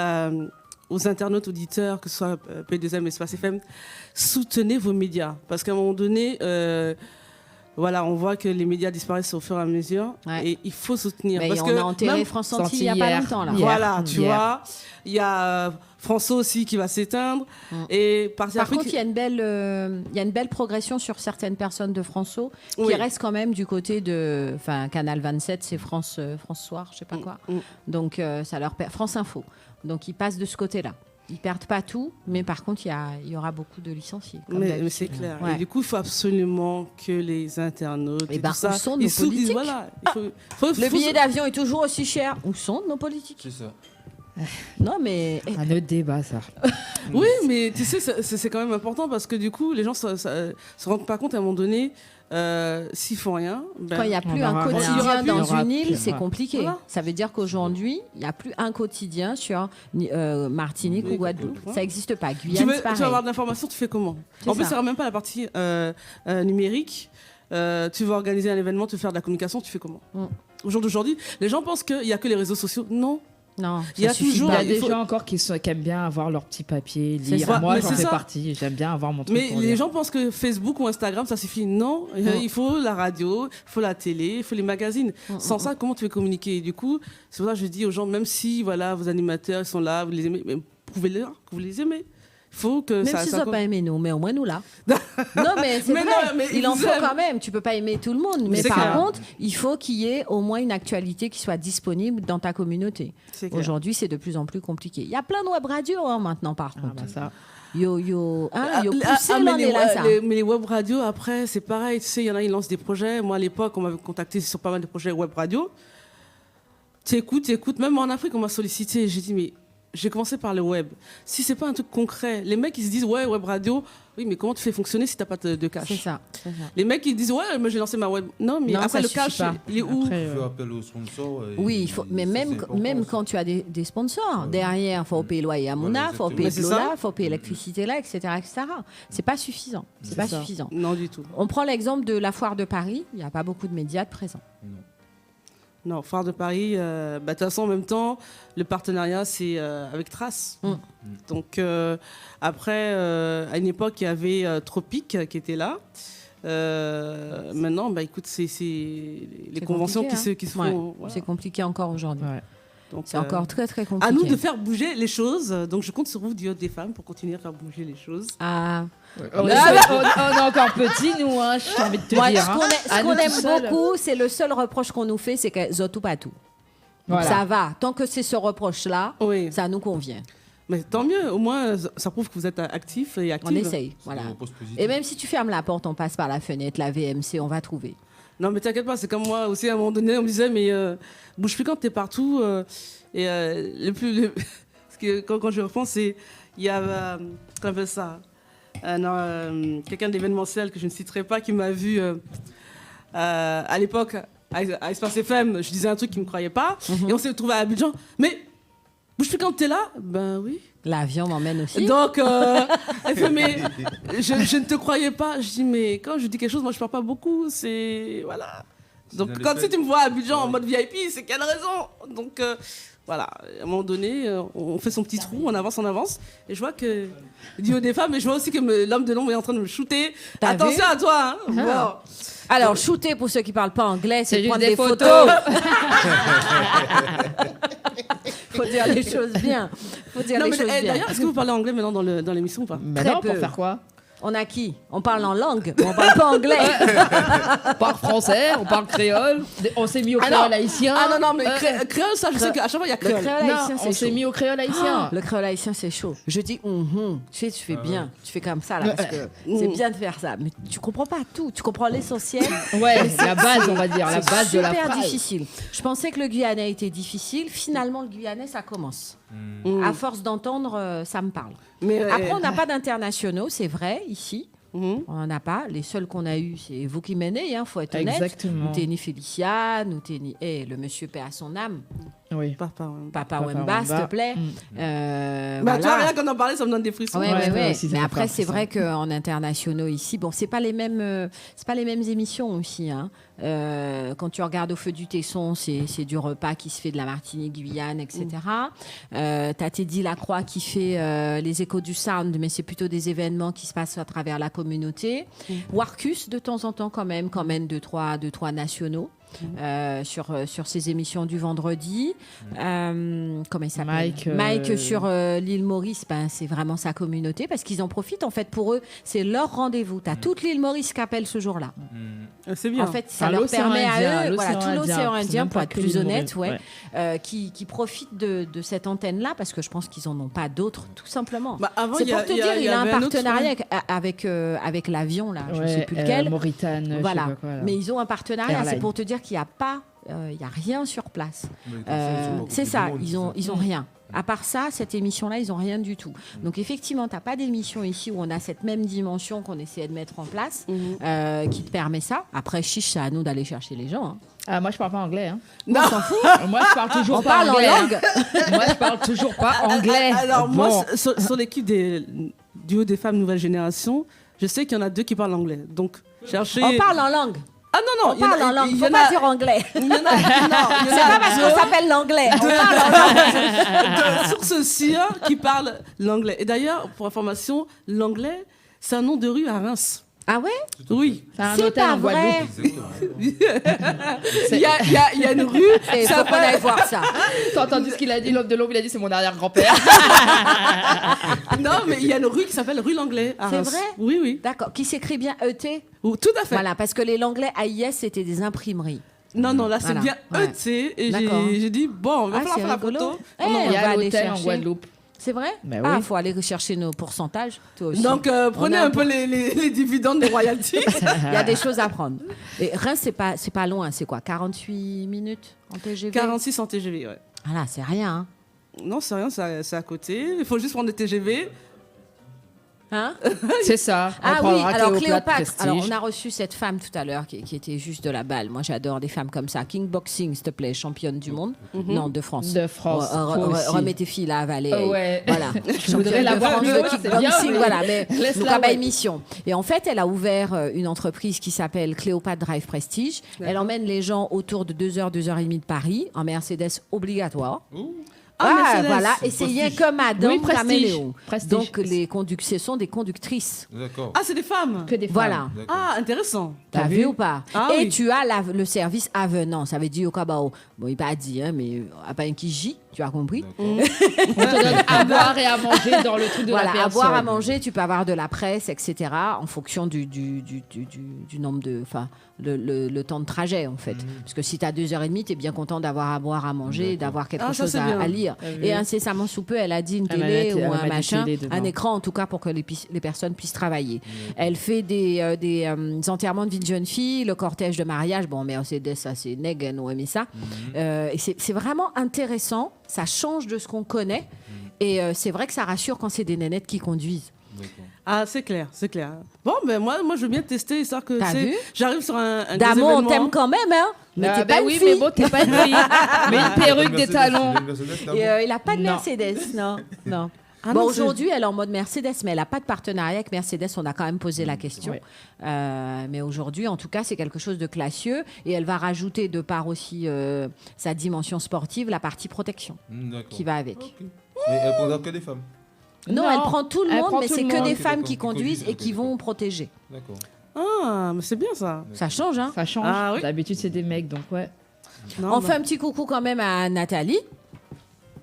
aux internautes, auditeurs, que ce soit P2M, Espace FM, soutenez vos médias. Parce qu'à un moment donné, on voit que les médias disparaissent au fur et à mesure. Ouais. Et il faut soutenir. Mais parce on a enterré France Antilles il n'y a pas longtemps. Là. Voilà, tu vois. Il y a François aussi qui va s'éteindre. Et par contre, il y a une belle progression sur certaines personnes de François qui restent quand même du côté de... Enfin, Canal 27, c'est France Soir, je sais pas quoi. Donc, ça leur France Info. Donc, ils passent de ce côté-là. Ils perdent pas tout, mais par contre, il y aura beaucoup de licenciés. Mais c'est clair. Ouais. Et du coup, il faut absolument que les internautes tout ça... Où sont nos politiques voilà, le billet d'avion est toujours aussi cher. Où sont nos politiques? C'est ça. Non, mais... Un autre débat, ça. Oui, mais tu sais, c'est quand même important parce que du coup, les gens se rendent pas compte à un moment donné... s'ils font rien, quand il n'y a plus un quotidien dans une île, c'est compliqué. Voilà. Ça veut dire qu'aujourd'hui, il n'y a plus un quotidien sur Martinique ou Guadeloupe. Ça n'existe pas. Guyane, tu veux avoir de l'information, tu fais comment? En plus, ça ne sera même pas la partie numérique. Tu veux organiser un événement, tu veux faire de la communication, tu fais comment? Au jour d'aujourd'hui, les gens pensent qu'il n'y a que les réseaux sociaux. Non. Non, il y a des gens encore qui aiment bien avoir leur petit papier, lire. Moi, j'en fais partie. J'aime bien avoir mon truc. Mais les gens pensent que Facebook ou Instagram, ça suffit. Non, il faut la radio, il faut la télé, il faut les magazines. Sans ça, comment tu veux communiquer? Et du coup, c'est pour ça que je dis aux gens, même si vos animateurs ils sont là, vous les aimez, mais vous les aimez. Il faut que même s'ils n'ont pas aimé nous, mais au moins nous là. Non, mais c'est vrai. mais il en faut quand même. Tu peux pas aimer tout le monde, mais par contre, il faut qu'il y ait au moins une actualité qui soit disponible dans ta communauté. Aujourd'hui, c'est de plus en plus compliqué. Il y a plein de web radios maintenant, par contre. Ça. Mais les web radios, après, c'est pareil. Tu sais, il y en a, ils lancent des projets. Moi, à l'époque, on m'avait contacté sur pas mal de projets web radio. Tu écoutes. Même en Afrique, on m'a sollicité. J'ai dit, mais j'ai commencé par le web. Si c'est pas un truc concret, les mecs, ils se disent, ouais, web radio, oui, mais comment tu fais fonctionner si t'as pas de cash? C'est ça. Les mecs, ils disent, ouais, moi, j'ai lancé ma web. Non, mais après, le cash, il est où? Il faut appel aux sponsors. Oui, il faut, mais même quand tu as des sponsors, derrière, il faut payer le loyer à Mouna, il faut payer l'eau là, il faut payer l'électricité là, etc. C'est pas suffisant. C'est pas suffisant. Non, du tout. On prend l'exemple de la foire de Paris. Il n'y a pas beaucoup de médias présents. Non, Foire de Paris, de toute façon, en même temps, le partenariat, c'est avec Trace. Donc, après, à une époque, il y avait Tropique qui était là. Maintenant, écoute, c'est les conventions qui se font. Voilà. C'est compliqué encore aujourd'hui. Ouais. Donc, c'est encore très, très compliqué. À nous de faire bouger les choses. Donc, je compte sur vous, du Haut des Femmes, pour continuer à faire bouger les choses. On est encore petits, nous, hein, j'ai envie de te dire. Ce qu'on aime beaucoup, c'est le seul reproche qu'on nous fait, c'est que zotou pas tout. Donc ça va. Tant que c'est ce reproche-là, ça nous convient. Mais tant mieux, au moins, ça prouve que vous êtes actif et actif. On essaye, voilà. Et même si tu fermes la porte, on passe par la fenêtre, la VMC, on va trouver. Non, mais t'inquiète pas, c'est comme moi aussi, à un moment donné, on me disait, mais bouge plus quand t'es partout. Parce que quand je repense, il y a, qu'on appelle ça, quelqu'un d'événementiel que je ne citerai pas, qui m'a vu à l'époque, à Espace FM, je disais un truc qu'il ne me croyait pas, et on s'est retrouvé à Abidjan, mais bouge plus quand t'es là. Ben oui. L'avion m'emmène aussi. Donc, elle fait, mais je ne te croyais pas. Je dis, mais quand je dis quelque chose, moi je parle pas beaucoup. C'est. Voilà. Donc, quand si tu me vois à Abidjan en mode VIP, c'est quelle raison? Donc, voilà. À un moment donné, on fait son petit trou, on avance. Et je vois que. Du Haut des Femmes, et je vois aussi que l'homme de l'ombre est en train de me shooter. Attention à toi. Hein. Wow. Alors, shooter, pour ceux qui parlent pas anglais, c'est prendre des photos. Faut dire les choses bien. D'ailleurs, est-ce que vous parlez anglais maintenant dans l'émission ou pas? Non, pour faire quoi? On a qui? On parle en langue, mais on parle pas anglais. On parle français, on parle créole. On s'est mis au créole haïtien. Ah non, mais créole, ça, je sais qu'à chaque fois, il y a créole. On s'est mis au créole haïtien. Le créole haïtien, c'est chaud. Je dis, tu fais bien. Tu fais comme ça, là, parce que c'est bien de faire ça. Mais tu comprends pas tout. Tu comprends l'essentiel. Ouais, la base, on va dire. La base de la phrase. C'est super difficile. Je pensais que le Guyanais était difficile. Finalement, le Guyanais, ça commence. À force d'entendre, ça me parle. Mais après, on n'a pas d'internationaux, c'est vrai, ici. On n'en a pas. Les seuls qu'on a eus, c'est vous qui menez, il faut être honnête. Exactement. Nous t'es ni Félicia, nous t'es ni... le monsieur paix à son âme. Oui. Papa Wemba, s'il te plaît. Voilà. Tu vois, rien qu'on en parlait, ça me donne des frissons. Ouais. Mais après, c'est vrai qu'en internationaux ici, bon, c'est pas les mêmes émissions aussi. Hein. Quand tu regardes Au Feu du Tesson, c'est du repas qui se fait de la Martinique, Guyane, etc. T'as Teddy Lacroix qui fait les échos du sound, mais c'est plutôt des événements qui se passent à travers la communauté. Warcus, de temps en temps, quand même deux, trois nationaux. Sur ces émissions du vendredi. Comment il s'appelle? Mike sur l'île Maurice, c'est vraiment sa communauté parce qu'ils en profitent. En fait, pour eux, c'est leur rendez-vous. Tu as toute l'île Maurice qui appelle ce jour-là. C'est bien. En fait, ça leur permet à eux, tout l'océan Indien, pour être plus honnête, qui profitent de cette antenne-là parce que je pense qu'ils n'en ont pas d'autres, tout simplement. C'est pour te dire, il a un partenariat avec l'avion, là, je ne sais plus lequel. Mauritanie, voilà. Mais ils ont un partenariat, c'est pour te dire qu'il n'y a pas, il y a rien sur place. C'est ça, ils ont rien. À part ça, cette émission-là, ils n'ont rien du tout. Donc effectivement, tu n'as pas d'émission ici où on a cette même dimension qu'on essayait de mettre en place, qui te permet ça. Après, chiche, c'est à nous d'aller chercher les gens. Hein. Moi, je parle pas anglais. Hein. Non, on s'en fout. Moi, je parle toujours pas anglais. On parle en langue. Moi, je parle toujours pas anglais. Alors, moi, sur l'équipe du Haut des Femmes Nouvelle Génération, je sais qu'il y en a 2 qui parlent anglais. Donc, cherchez... On parle en langue. Ah non, on parle en langue, il faut pas dire anglais. C'est pas parce qu'on s'appelle l'anglais. On parle en langue. Sur ceux-ci qui parlent l'anglais. Et d'ailleurs, pour information, l'anglais, c'est un nom de rue à Reims. Ah ouais? Oui. C'est un C'est hôtel pas en Guadeloupe. Il y a une rue. Il faut qu'on aille voir ça. T'as entendu ce qu'il a dit, l'homme de l'ombre, il a dit c'est mon arrière-grand-père. Non, mais il y a une rue qui s'appelle rue Langlais. à C'est Reims. vrai? Oui, oui. D'accord. Qui s'écrit bien ET? Tout à fait. Voilà, parce que les Langlais AIS, c'était des imprimeries. Non, là, c'est Voilà. bien Ouais. ET. Et D'accord. j'ai dit, bon, il va falloir c'est faire la rigolo. photo. Eh, Il y on va a aller l'hôtel en chercher. Guadeloupe. C'est vrai? Ben Ah, oui. faut aller rechercher nos pourcentages, toi aussi. Donc, prenez On a un peu les dividendes des royalties. Il y a des choses à prendre. Et Reims, c'est pas loin. C'est quoi? 48 minutes en TGV? 46 en TGV, ouais. Ah là, c'est rien. Hein. Non, c'est rien, c'est à côté. Il faut juste prendre le TGV. Hein? C'est ça. On Ah oui, prendra alors Cléopâtre Cléopâtre. Prestige. Alors, on a reçu cette femme tout à l'heure qui était juste de la balle. Moi, j'adore des femmes comme ça. Kickboxing, s'il te plaît, championne du monde. Non, de France. De France. toi aussi. Remets tes filles là à Valais. Ouais. Voilà. Je voudrais la de voir France mieux, de c'est kickboxing, bien, mais voilà. Mais laisse-la, nous avons ouais. émission. Et en fait, elle a ouvert une entreprise qui s'appelle Cléopâtre Drive Prestige. Elle emmène les gens autour de 2h, 2h30 de Paris en Mercedes obligatoire. Ah, Mercedes. Voilà, et c'est rien que Madame Oui, Prestige. Caméléon. Prestige. Donc, ce sont des conductrices. D'accord. Ah, c'est des femmes. Que des femmes. Voilà. D'accord. Ah, intéressant. T'as vu ou pas? Ah Et oui. tu as le service avenant. Ça veut dire au cabao. Bon, il pas dit, hein, mais à pas un Kiji, tu as compris? On te donne à boire et à manger dans le truc de Voilà, la à personne. boire, à manger, tu peux avoir de la presse, etc. En fonction du nombre de, enfin, le temps de trajet en fait. Parce que si tu as 2h30, tu es bien content d'avoir à boire, à manger, et d'avoir quelque Ah, ça, chose c'est bien. à lire. T'as vu? Et incessamment sous peu, elle a dit une Elle va télé mettre- ou elle va un mettre des machin, télés dedans. un écran en tout cas pour que les personnes puissent travailler. Elle fait des enterrements de vie de jeune fille, le cortège de mariage. Bon, Mercedes, ça c'est nègre, nous aimons ça. Et c'est vraiment intéressant. Ça change de ce qu'on connaît. Et c'est vrai que ça rassure quand c'est des nénettes qui conduisent. Ah, c'est clair, c'est clair. Bon, ben moi je veux bien tester, histoire que T'as vu? j'arrive sur un D'amour, on événements. t'aime quand même, hein? Mais Ah, t'es ben pas une oui, fille. mais bon, t'es pas une fille. Mais une perruque, des talons. Et, il n'a pas de Non. Mercedes, non. non. Ah bon, non, aujourd'hui, elle est en mode Mercedes, mais elle n'a pas de partenariat avec Mercedes. On a quand même posé la question. Ouais. Mais aujourd'hui, en tout cas, c'est quelque chose de classieux. Et elle va rajouter, de par aussi sa dimension sportive, la partie protection qui va avec. Et elle prendra que des femmes. Non, Non, elle prend tout le elle monde, prend mais tout c'est le que monde. des Ok, femmes d'accord, qui qui conduisent conduisent, et qui ok. vont protéger. D'accord. Ah, mais c'est bien ça. Ça change, hein? Ça change. Ah oui. D'habitude, c'est des mecs, donc ouais. Non, On bah. fait un petit coucou quand même à Nathalie,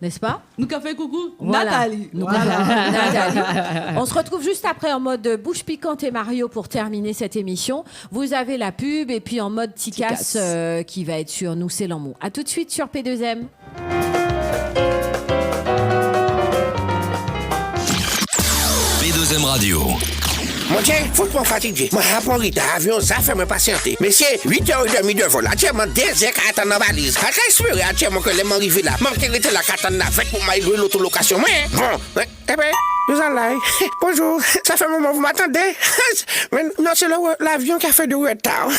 n'est-ce pas? Nous qu'a fait coucou Voilà. Nathalie. Nous, Voilà. Nathalie. On se retrouve juste après en mode bouche piquante et Mario pour terminer cette émission. Vous avez la pub et puis en mode Ticasse qui va être sur Nous c'est l'amour. À tout de suite sur P2M. P2M Radio. Mon Dieu, faut-moi fatigué. Moi, rapport avion, ça fait me patienter. Mais c'est 8h30 de vol. Actuellement, 2 heures à attendre dans la valise. À respirer, actuellement, que les m'arrivent là. Manquer de la carte en fête pour m'aller l'autolocation. Mais, bon, eh ben, vous en là. Bonjour. Ça fait un moment, vous m'attendez? Mais non, c'est l'avion qui a fait du retard.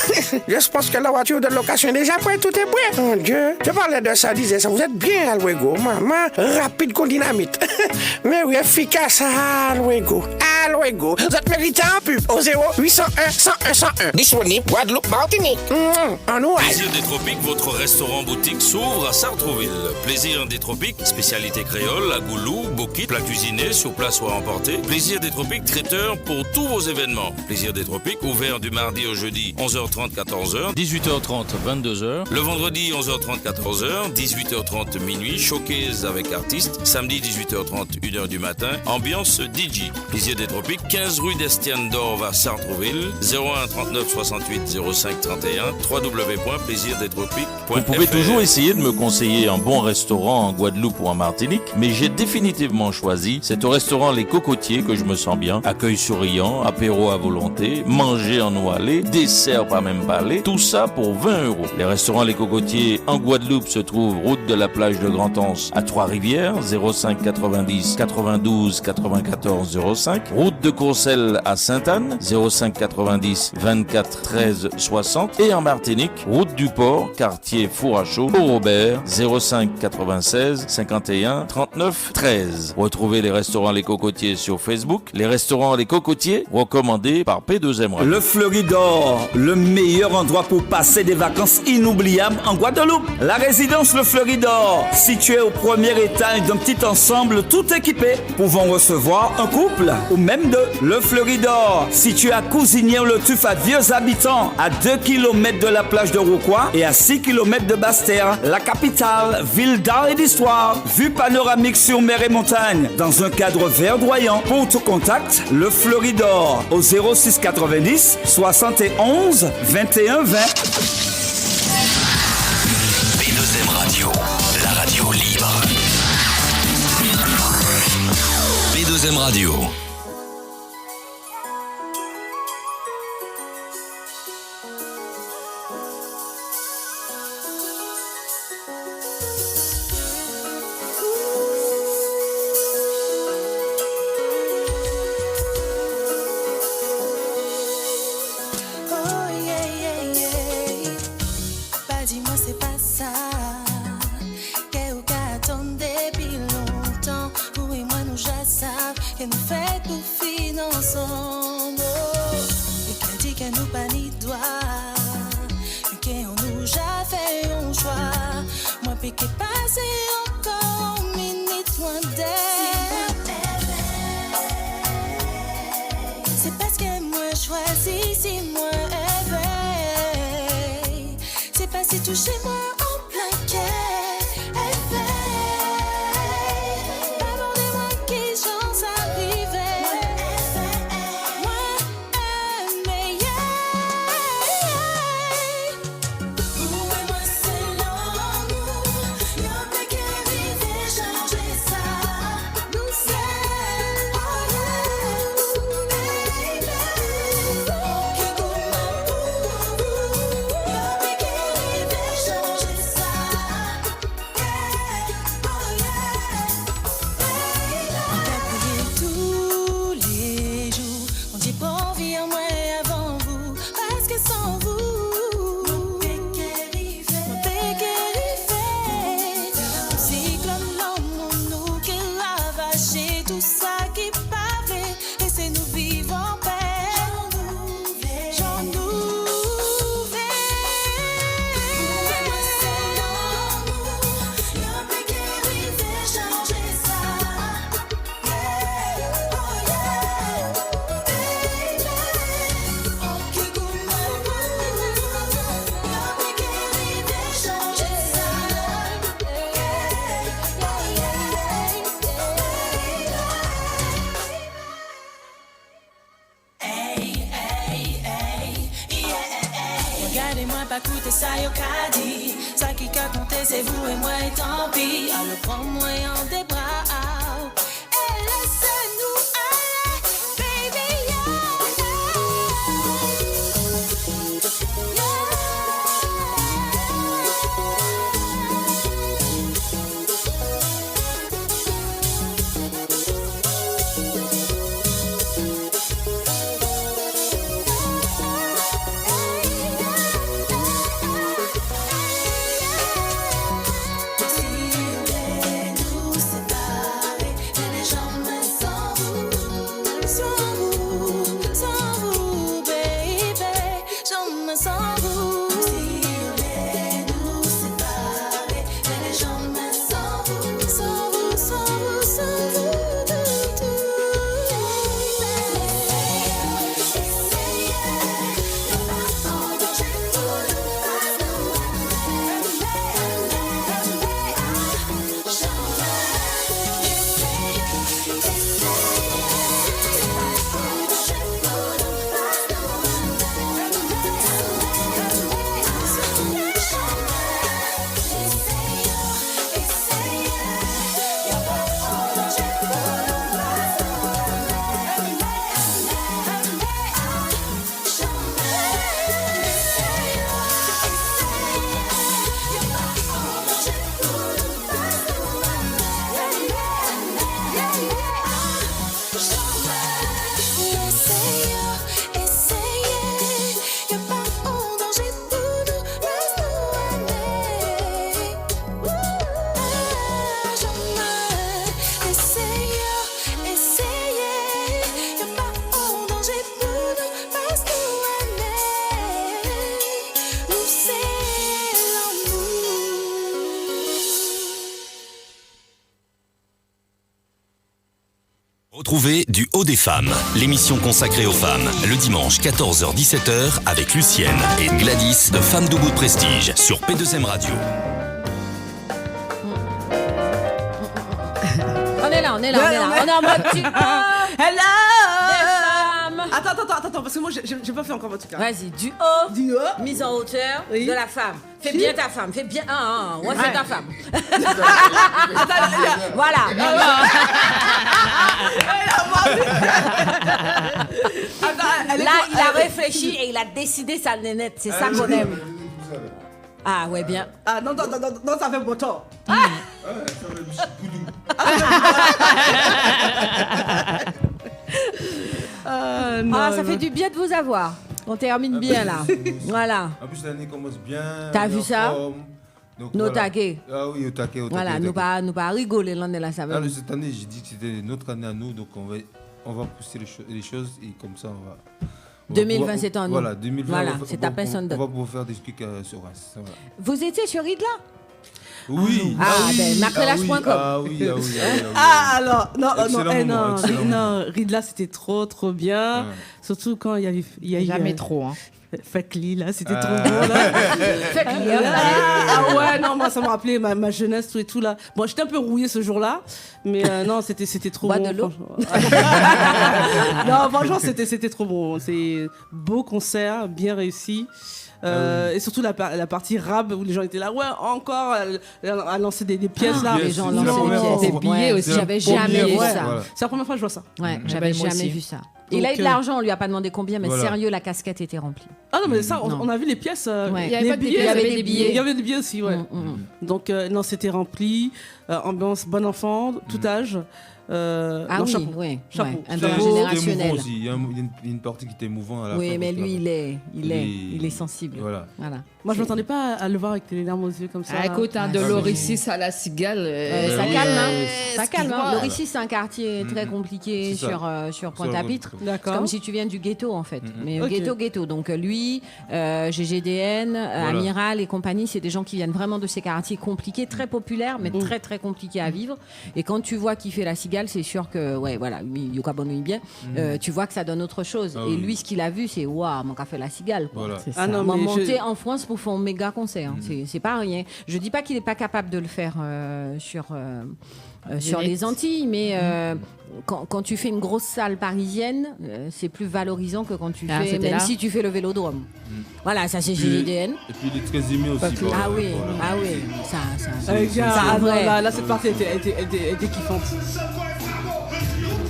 Je pense que la voiture de location est déjà prête, tout est prêt. Mon Dieu. Je parlais de ça, disais ça. Vous êtes bien, Alwego. Maman, rapide comme dynamite. Mais oui, efficace, Alwego. Alwego. Vous êtes mérité en pub au 0801 101 101. Disponible, Guadeloupe, Martinique. En nous, Plaisir des Tropiques, votre restaurant-boutique s'ouvre à Sartrouville. Plaisir des Tropiques, spécialité créole, à goulou, bouquet, plat cuisiné, sur place ou à emporter. Plaisir des Tropiques, traiteur pour tous vos événements. Plaisir des Tropiques, ouvert du mardi au jeudi, 11h30, 14h, 18h30, 22h. Le vendredi, 11h30, 14h, 18h30, minuit, showcase avec artistes. Samedi, 18h30, 1h du matin, ambiance DJ. Plaisir des Tropiques, 15 rue d'Estienne d'Or à Sartrouville, 01 39 68 05 31, www.plaisirdestropiques.fr. Vous pouvez toujours essayer de me conseiller un bon restaurant en Guadeloupe ou en Martinique, mais j'ai définitivement choisi. C'est au restaurant Les Cocotiers que je me sens bien. Accueil souriant, apéro à volonté, manger en eau allée, dessert pas même parler, tout ça pour 20 €. Les restaurants Les Cocotiers en Guadeloupe se trouvent route de la plage de Grand-Anse à Trois-Rivières, 05 90 92 94 05. Route de Courcelles à Sainte-Anne, 05 90 24 13 60. Et en Martinique, route du Port, quartier Four à Chaud, au Robert, 05 96 51 39 13. Retrouvez les restaurants Les Cocotiers sur Facebook. Les restaurants Les Cocotiers, recommandés par P2M Radio. Le Fleuridor, le meilleur endroit pour passer des vacances inoubliables en Guadeloupe. La résidence Le Fleuridor, située au premier étage d'un petit ensemble tout tout équipé, pouvant recevoir un couple ou même deux. Le Fleuridor, situé à Cousinière-le Tuf à Vieux Habitants, à 2 km de la plage de Rouquois et à 6 km de Basse-Terre, la capitale, ville d'art et d'histoire, vue panoramique sur mer et montagne, dans un cadre verdoyant. Pour tout contact, le Fleuridor au 06 90 71 21 20. B2M Radio, la radio libre. B2M Radio. Touchez-moi en plein cœur, abordez-moi qui j'en arrivais. Moi, meilleur. Vous et moi, c'est l'amour. Y'a pas qu'à arriver, changer ça. Nous sommes, oh yeah, baby. Que goût ma peau. Y'a pas qu'à arriver, changer ça. Tous les jours, on dit bon vie en moi avant vous, parce que sans vous, mon péquérifé, mon cyclone l'homme, nous qui lavaché, tout ça qui pavé, laissez-nous vivre en paix. J'en ouvre. Moi c'est l'amour, y'a pas qu'à arriver, changer ça. Regardez-moi pas coûter ça yo qu'a dit. Ça qui qu'a compté c'est vous et moi et tant pis. Alors prends-moi en des bras. Et laissez-nous aller, baby, Si on est nous, c'est Retrouvez Du Haut des Femmes, l'émission consacrée aux femmes, le dimanche 14h-17h avec Lucienne et Gladys de Femmes Debout de Prestige sur P2M Radio. On est là. On est en mode tu Hello. des femmes. Attends, parce que moi j'ai pas fait encore votre truc. Vas-y, du haut, mise en hauteur de la femme. Fais bien ta femme, fais bien. Ouais, fais ta femme. Voilà. Là, il a réfléchi et il a décidé sa nénette. C'est ça qu'on aime. Ah ouais, bien. Ah non, ça fait beau temps. Ça fait du bien de vous avoir. On termine bien là. Voilà. En plus, l'année commence bien. T'as vu ça? Nos taquets. Ah oui, au taquet. Voilà, nous pas rigoler l'année là, ça va. Cette année, j'ai dit que c'était notre année à nous, donc on va pousser les choses et comme ça, on va. 2020, c'est en nous. Voilà, 2020, voilà, c'est ta personne. On va pouvoir faire des trucs sur Reims. Voilà. Vous étiez sur Idla? Oui. Macrelage.com. Ah oui. Alors, non, Ridla, c'était trop bien. Ouais. Surtout quand il y a eu. Jamais trop, hein. Fakli, là, c'était trop beau, là. Fakli, ah ouais, non, moi, ça me rappelait ma jeunesse, tout et tout, là. Bon, j'étais un peu rouillée ce jour-là, mais non, c'était trop Bois bon. de l'eau. Non, franchement, c'était trop bon. C'est beau concert, bien réussi. Et surtout la partie rap où les gens étaient là, ouais, encore à lancer des pièces là. Les gens lançaient des billets aussi. J'avais jamais vu ça. Voilà. C'est la première fois que je vois ça. Ouais, j'avais jamais vu ça. Il a eu de l'argent, on lui a pas demandé combien, mais sérieux, la casquette était remplie. Ah non, mais ça, on a vu les pièces. Ouais. Il y avait pas que des pièces, il y avait des billets. Il y avait des billets aussi, ouais. Donc, non, c'était rempli. Ambiance bon enfant, tout âge. Oui, chapeau. oui. Chapeau. Intergénérationnel. Aussi. Il y a une partie qui était émouvante à la fin. Oui, mais lui, il est sensible. Voilà. Moi, je m'attendais pas à le voir avec les larmes aux yeux comme ça. Ah, écoute, de Loricis à la Cigale. Ça calme, hein. Ça calme. Loricis, c'est un quartier très compliqué sur Pointe-à-Pitre. C'est comme si tu viens du ghetto, en fait. Mais ghetto. Donc, lui, GGDN, Amiral et compagnie, c'est des gens qui viennent vraiment de ces quartiers compliqués, très populaires, mais très, très compliqués à vivre. Et quand tu vois qu'il fait la Cigale, c'est sûr que, ouais, voilà, Yoka Bonouille bien, tu vois que ça donne autre chose. Et lui, ce qu'il a vu, c'est waouh, mon café la Cigale. Voilà. Monter en France pour faire un méga concert. C'est pas rien. Je dis pas qu'il est pas capable de le faire sur les Antilles, mais quand tu fais une grosse salle parisienne, c'est plus valorisant que quand tu fais, même si tu fais le Vélodrome. Voilà, ça c'est GGDN. Et puis il est très aimé aussi. Ah oui, ça. Là, cette partie était kiffante.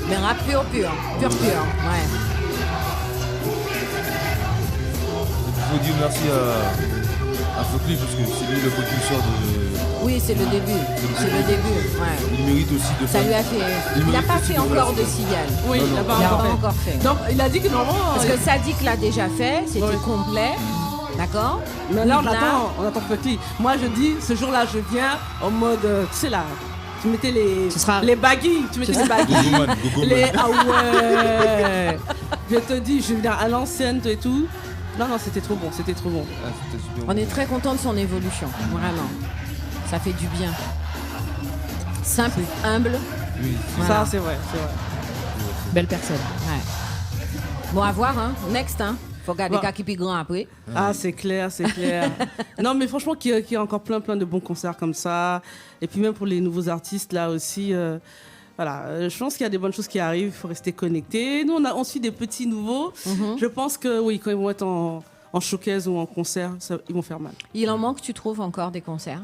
Mais rap pur, ouais. Il faut dire merci à Focli parce que c'est lui le propulseur de. Oui, c'est le début. Ouais. Il mérite aussi de faire. Ça lui a fait. Il n'a pas fait encore de Cigale. Oui, il n'a pas encore fait. Donc, il a dit que normalement. Parce que Sadik l'a déjà fait, c'était complet. D'accord. Mais là, on attend Focli. Moi, je dis, ce jour-là, je viens en mode. Tu sais, là. Tu mettais les baggy. Ah ouais. Je te dis, je viens à l'ancienne et tout. Non, c'était trop bon. On est très content de son évolution, vraiment. Ça fait du bien. Simple, humble. Oui, ça c'est vrai. Belle personne. Ouais. Bon, à voir, hein. Next, hein. Faut regarder qui plus grand après. Ah, c'est clair. Non, mais franchement, qu'il y a encore plein de bons concerts comme ça. Et puis même pour les nouveaux artistes, là aussi... Voilà, je pense qu'il y a des bonnes choses qui arrivent, il faut rester connecté. Nous, on a aussi des petits nouveaux. Je pense que oui, quand ils vont être en showcase ou en concert, ils vont faire mal. Il en manque, tu trouves, encore des concerts?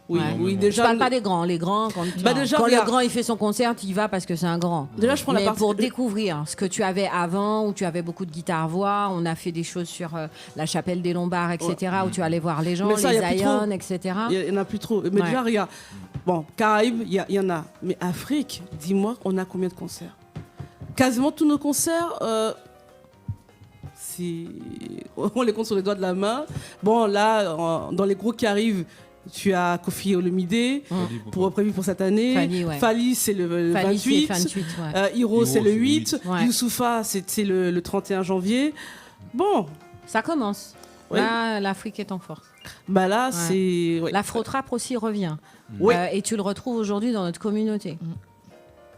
Oui, déjà. Je parle pas des grands. Les grands, quand le grand il fait son concert, tu y vas parce que c'est un grand. Déjà, je prends Mais pour découvrir ce que tu avais avant, où tu avais beaucoup de guitare-voix, on a fait des choses sur la chapelle des Lombards, etc., où tu allais voir les gens, les Zion, etc. Il y en a plus trop. Mais déjà, regarde. Bon, Caraïbes, il y en a. Mais Afrique, dis-moi, on a combien de concerts? Quasiment tous nos concerts, on les compte sur les doigts de la main. Bon, là, dans les gros qui arrivent, tu as Kofi Olomide, prévu pour cette année. Fali, c'est le 28. Hiro, c'est le 8. Youssoufa, c'est le 31 janvier. Bon. Ça commence. Oui. Là, l'Afrique est en force. Bah là, c'est... L'afro-trap aussi revient. Oui. Et tu le retrouves aujourd'hui dans notre communauté.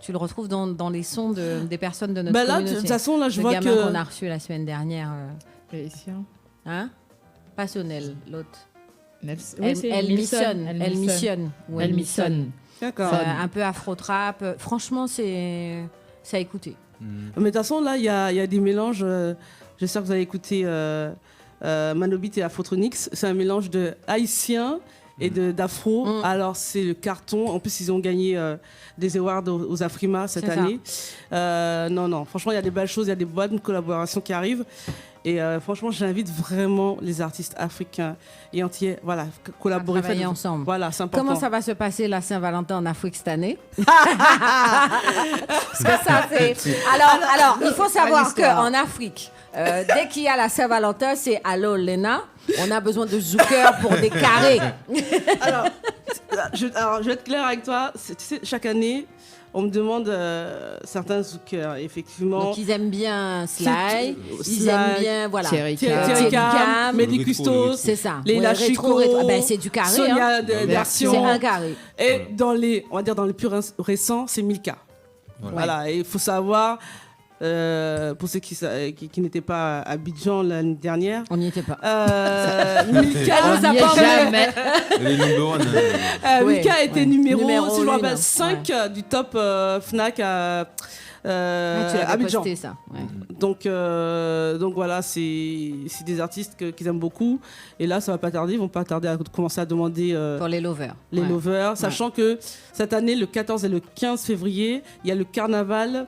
Tu le retrouves dans les sons des personnes de notre Bah là, communauté. de toute façon, là, je Le vois gamin que- qu'on a reçu la semaine dernière. Hein? Pas Sonel, l'autre. Oui, Elle c'est Elmison. missionne. Ou elle Elmison. missionne. D'accord. Un peu afro-trap. Franchement, c'est à écouter. Mais de toute façon, là, il y a des mélanges. J'espère que vous avez écouté Manobit et Afrotronics. C'est un mélange de haïtien et d'afro. Alors, c'est le carton. En plus, ils ont gagné des awards aux Afrima cette C'est ça. année. Non, franchement, il y a des belles choses. Il y a des bonnes collaborations qui arrivent. Et franchement, j'invite vraiment les artistes africains et entiers, voilà, collaborer, Travailler faites- ensemble. Voilà, c'est important. Comment ça va se passer la Saint-Valentin en Afrique cette année? Parce que ça, c'est... Alors, il faut savoir qu'en Afrique, dès qu'il y a la Saint-Valentin, c'est allô Léna, on a besoin de zoukers pour des carrés. Alors, je vais être claire avec toi. Tu sais, chaque année, on me demande certains zoukers, effectivement. Donc ils aiment bien Sly, ils Sly, aiment bien voilà Thierry Cam, Mehdi Custos, c'est ça. Leila Ouais, Chico, rétro. Ben, c'est du carré. Sonia hein. Version. C'est un carré. Et dans les, on va dire dans les plus récents, c'est Milka. Voilà. Et il faut savoir. Pour ceux qui n'étaient pas à Abidjan l'année dernière. On n'y était pas. Milka On nous a n'y est pas jamais. Elle est number one. Milka a été numéro, si je me une, rappelle, 5 du top Fnac à tu l'avais Abidjan. posté, ça. Ouais. Donc voilà, c'est des artistes qu'ils aiment beaucoup. Et là, ça va pas tarder, ils vont pas tarder à commencer à demander Pour les lovers. les Ouais. lovers, sachant que cette année, le 14 et le 15 février, il y a le carnaval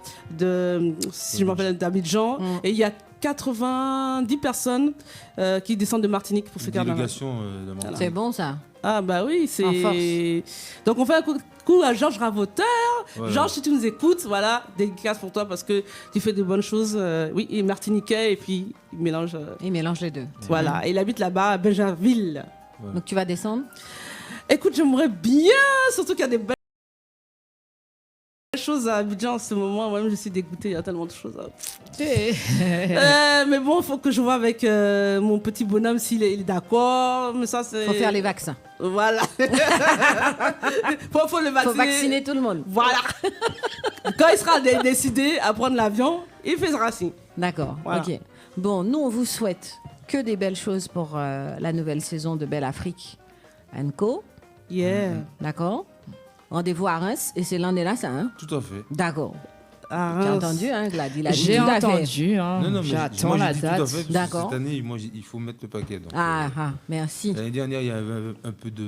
si je me rappelle, d'Abidjan, et il y a 90 personnes qui descendent de Martinique pour ce carnaval. Délégation de Martinique. C'est bon ça. Ah bah oui, En c'est... force. Donc on fait un coup à Georges Ravoteur. Ouais. Georges, si tu nous écoutes, voilà, dédicace pour toi parce que tu fais de bonnes choses. Oui, il est martiniquais et puis il mélange... Il mélange les deux. Voilà, et il habite là-bas à Benjaminville. Donc tu vas descendre. Écoute, j'aimerais bien, surtout qu'il y a des belles choses à Abidjan en ce moment. Moi-même, je suis dégoûtée, il y a tellement de choses. Mais bon, il faut que je vois avec mon petit bonhomme s'il est d'accord. Mais ça, c'est... Faut faire les vaccins. Voilà. faut le vacciner. Faut vacciner tout le monde. Voilà. Quand il sera décidé à prendre l'avion, il fera signe. D'accord. Voilà. Ok. Bon, nous on vous souhaite que des belles choses pour la nouvelle saison de Belle Afrique Co. Yeah. D'accord. Rendez-vous à Reims et c'est l'année là ça. Hein? Tout à fait. D'accord. Ah, Tu as entendu, hein, Glad? Il a dit J'ai tout à fait. entendu. Hein. Non, mais J'attends moi, la j'ai dit tout à date. fait, parce que D'accord. Cette année, il faut mettre le paquet. Donc, Merci. L'année dernière, il y avait un peu de...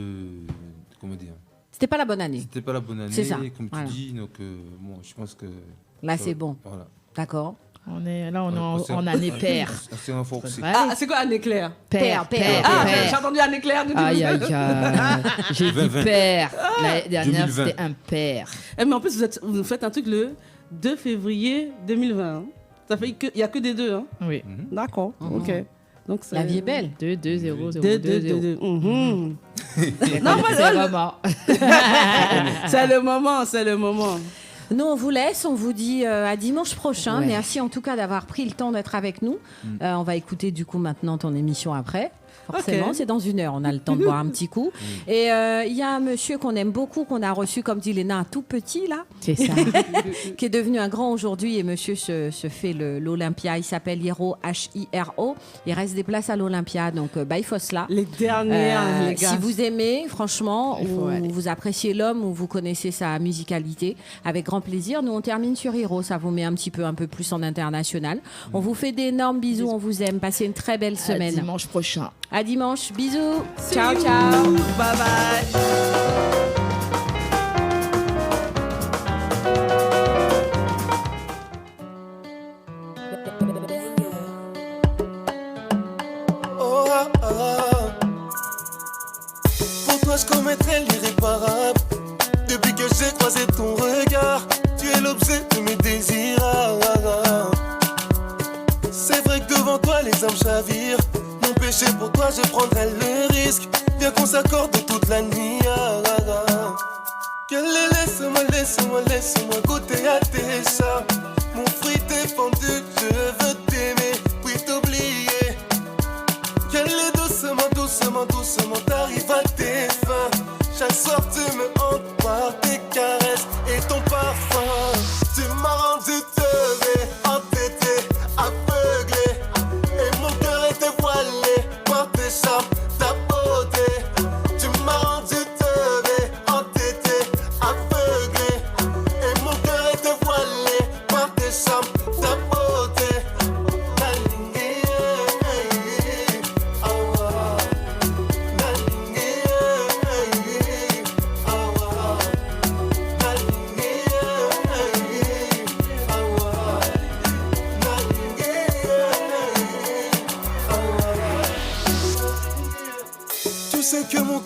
Comment dire? C'était pas la bonne année. C'était pas la bonne année, C'est ça. comme Voilà. tu dis. Donc, bon, je pense que... Là ça c'est va. bon. Voilà. D'accord. On est s'est- en année paire. On s'est renforcé. Ouais. Ah, c'est quoi un éclair? Père. Ah, j'ai entendu un éclair. Aïe, aïe, aïe. J'ai dit 2020. père. L'année dernière, 2020. c'était un père. Mais en plus, vous faites un truc le 2 février 2020. Hein. Ça fait qu'il n'y a que des deux. Hein. Oui. D'accord. Ok. Donc, La vie est belle. 2, 2, 0, 0, 2, 2, 2, 0. 2, 2. Non, C'est vraiment. c'est le moment, c'est le moment. Nous, on vous laisse, on vous dit à dimanche prochain. Ouais. Merci en tout cas d'avoir pris le temps d'être avec nous. On va écouter du coup maintenant ton émission après. Forcément, Ok. c'est dans 1 heure, on a le temps de boire un petit coup. Et il y a un monsieur qu'on aime beaucoup, qu'on a reçu, comme dit Léna, un tout petit là, C'est ça. qui est devenu un grand aujourd'hui. Et monsieur se fait l'Olympia. Il s'appelle Hiro, H-I-R-O. Il reste des places à l'Olympia, donc il faut cela. Les dernières, les gars. Si vous aimez, franchement, Il faut ou aller. vous appréciez l'homme ou vous connaissez sa musicalité, avec grand plaisir. Nous, on termine sur Hiro. Ça vous met un peu plus en international. On vous fait d'énormes bisous. On vous aime. Passez une très belle À semaine. dimanche prochain. À dimanche. Bisous. See Ciao, you. ciao. Bye bye. Oh, ah, ah. Pour toi, je commettrais l'irréparable. Depuis que j'ai croisé ton regard, tu es l'objet de mes désirs. C'est vrai que devant toi, les âmes chavirent. Mon péché pour toi, je prendrais le risque. Viens qu'on s'accorde toute la nuit. Laisse-moi goûter à tes chats. Mon fruit défendu, je veux t'aimer, puis t'oublier. Qu'elle est doucement, t'arrives à tes fins. Chaque soir tu me hantes par tes caresses et ton parfum.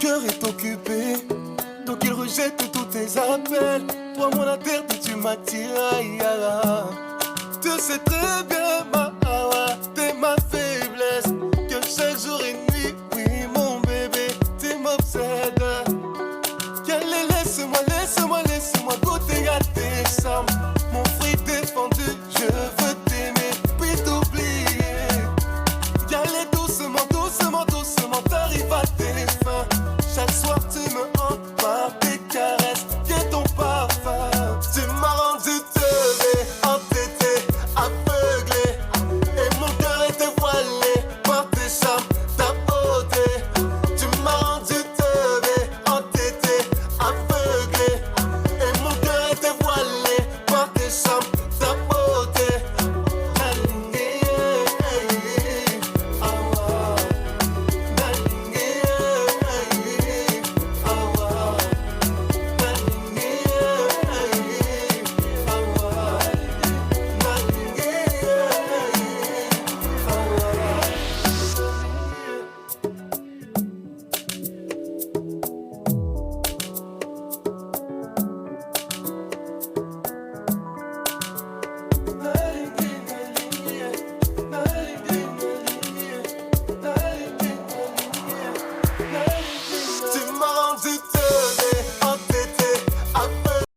cœur est occupé, donc il rejette tous tes appels. Toi, mon interdit, tu m'attires. Tu sais très bien, t'es ma faiblesse. Que chaque jour et nuit, oui, mon bébé, tu m'obsèdes. Laisse-moi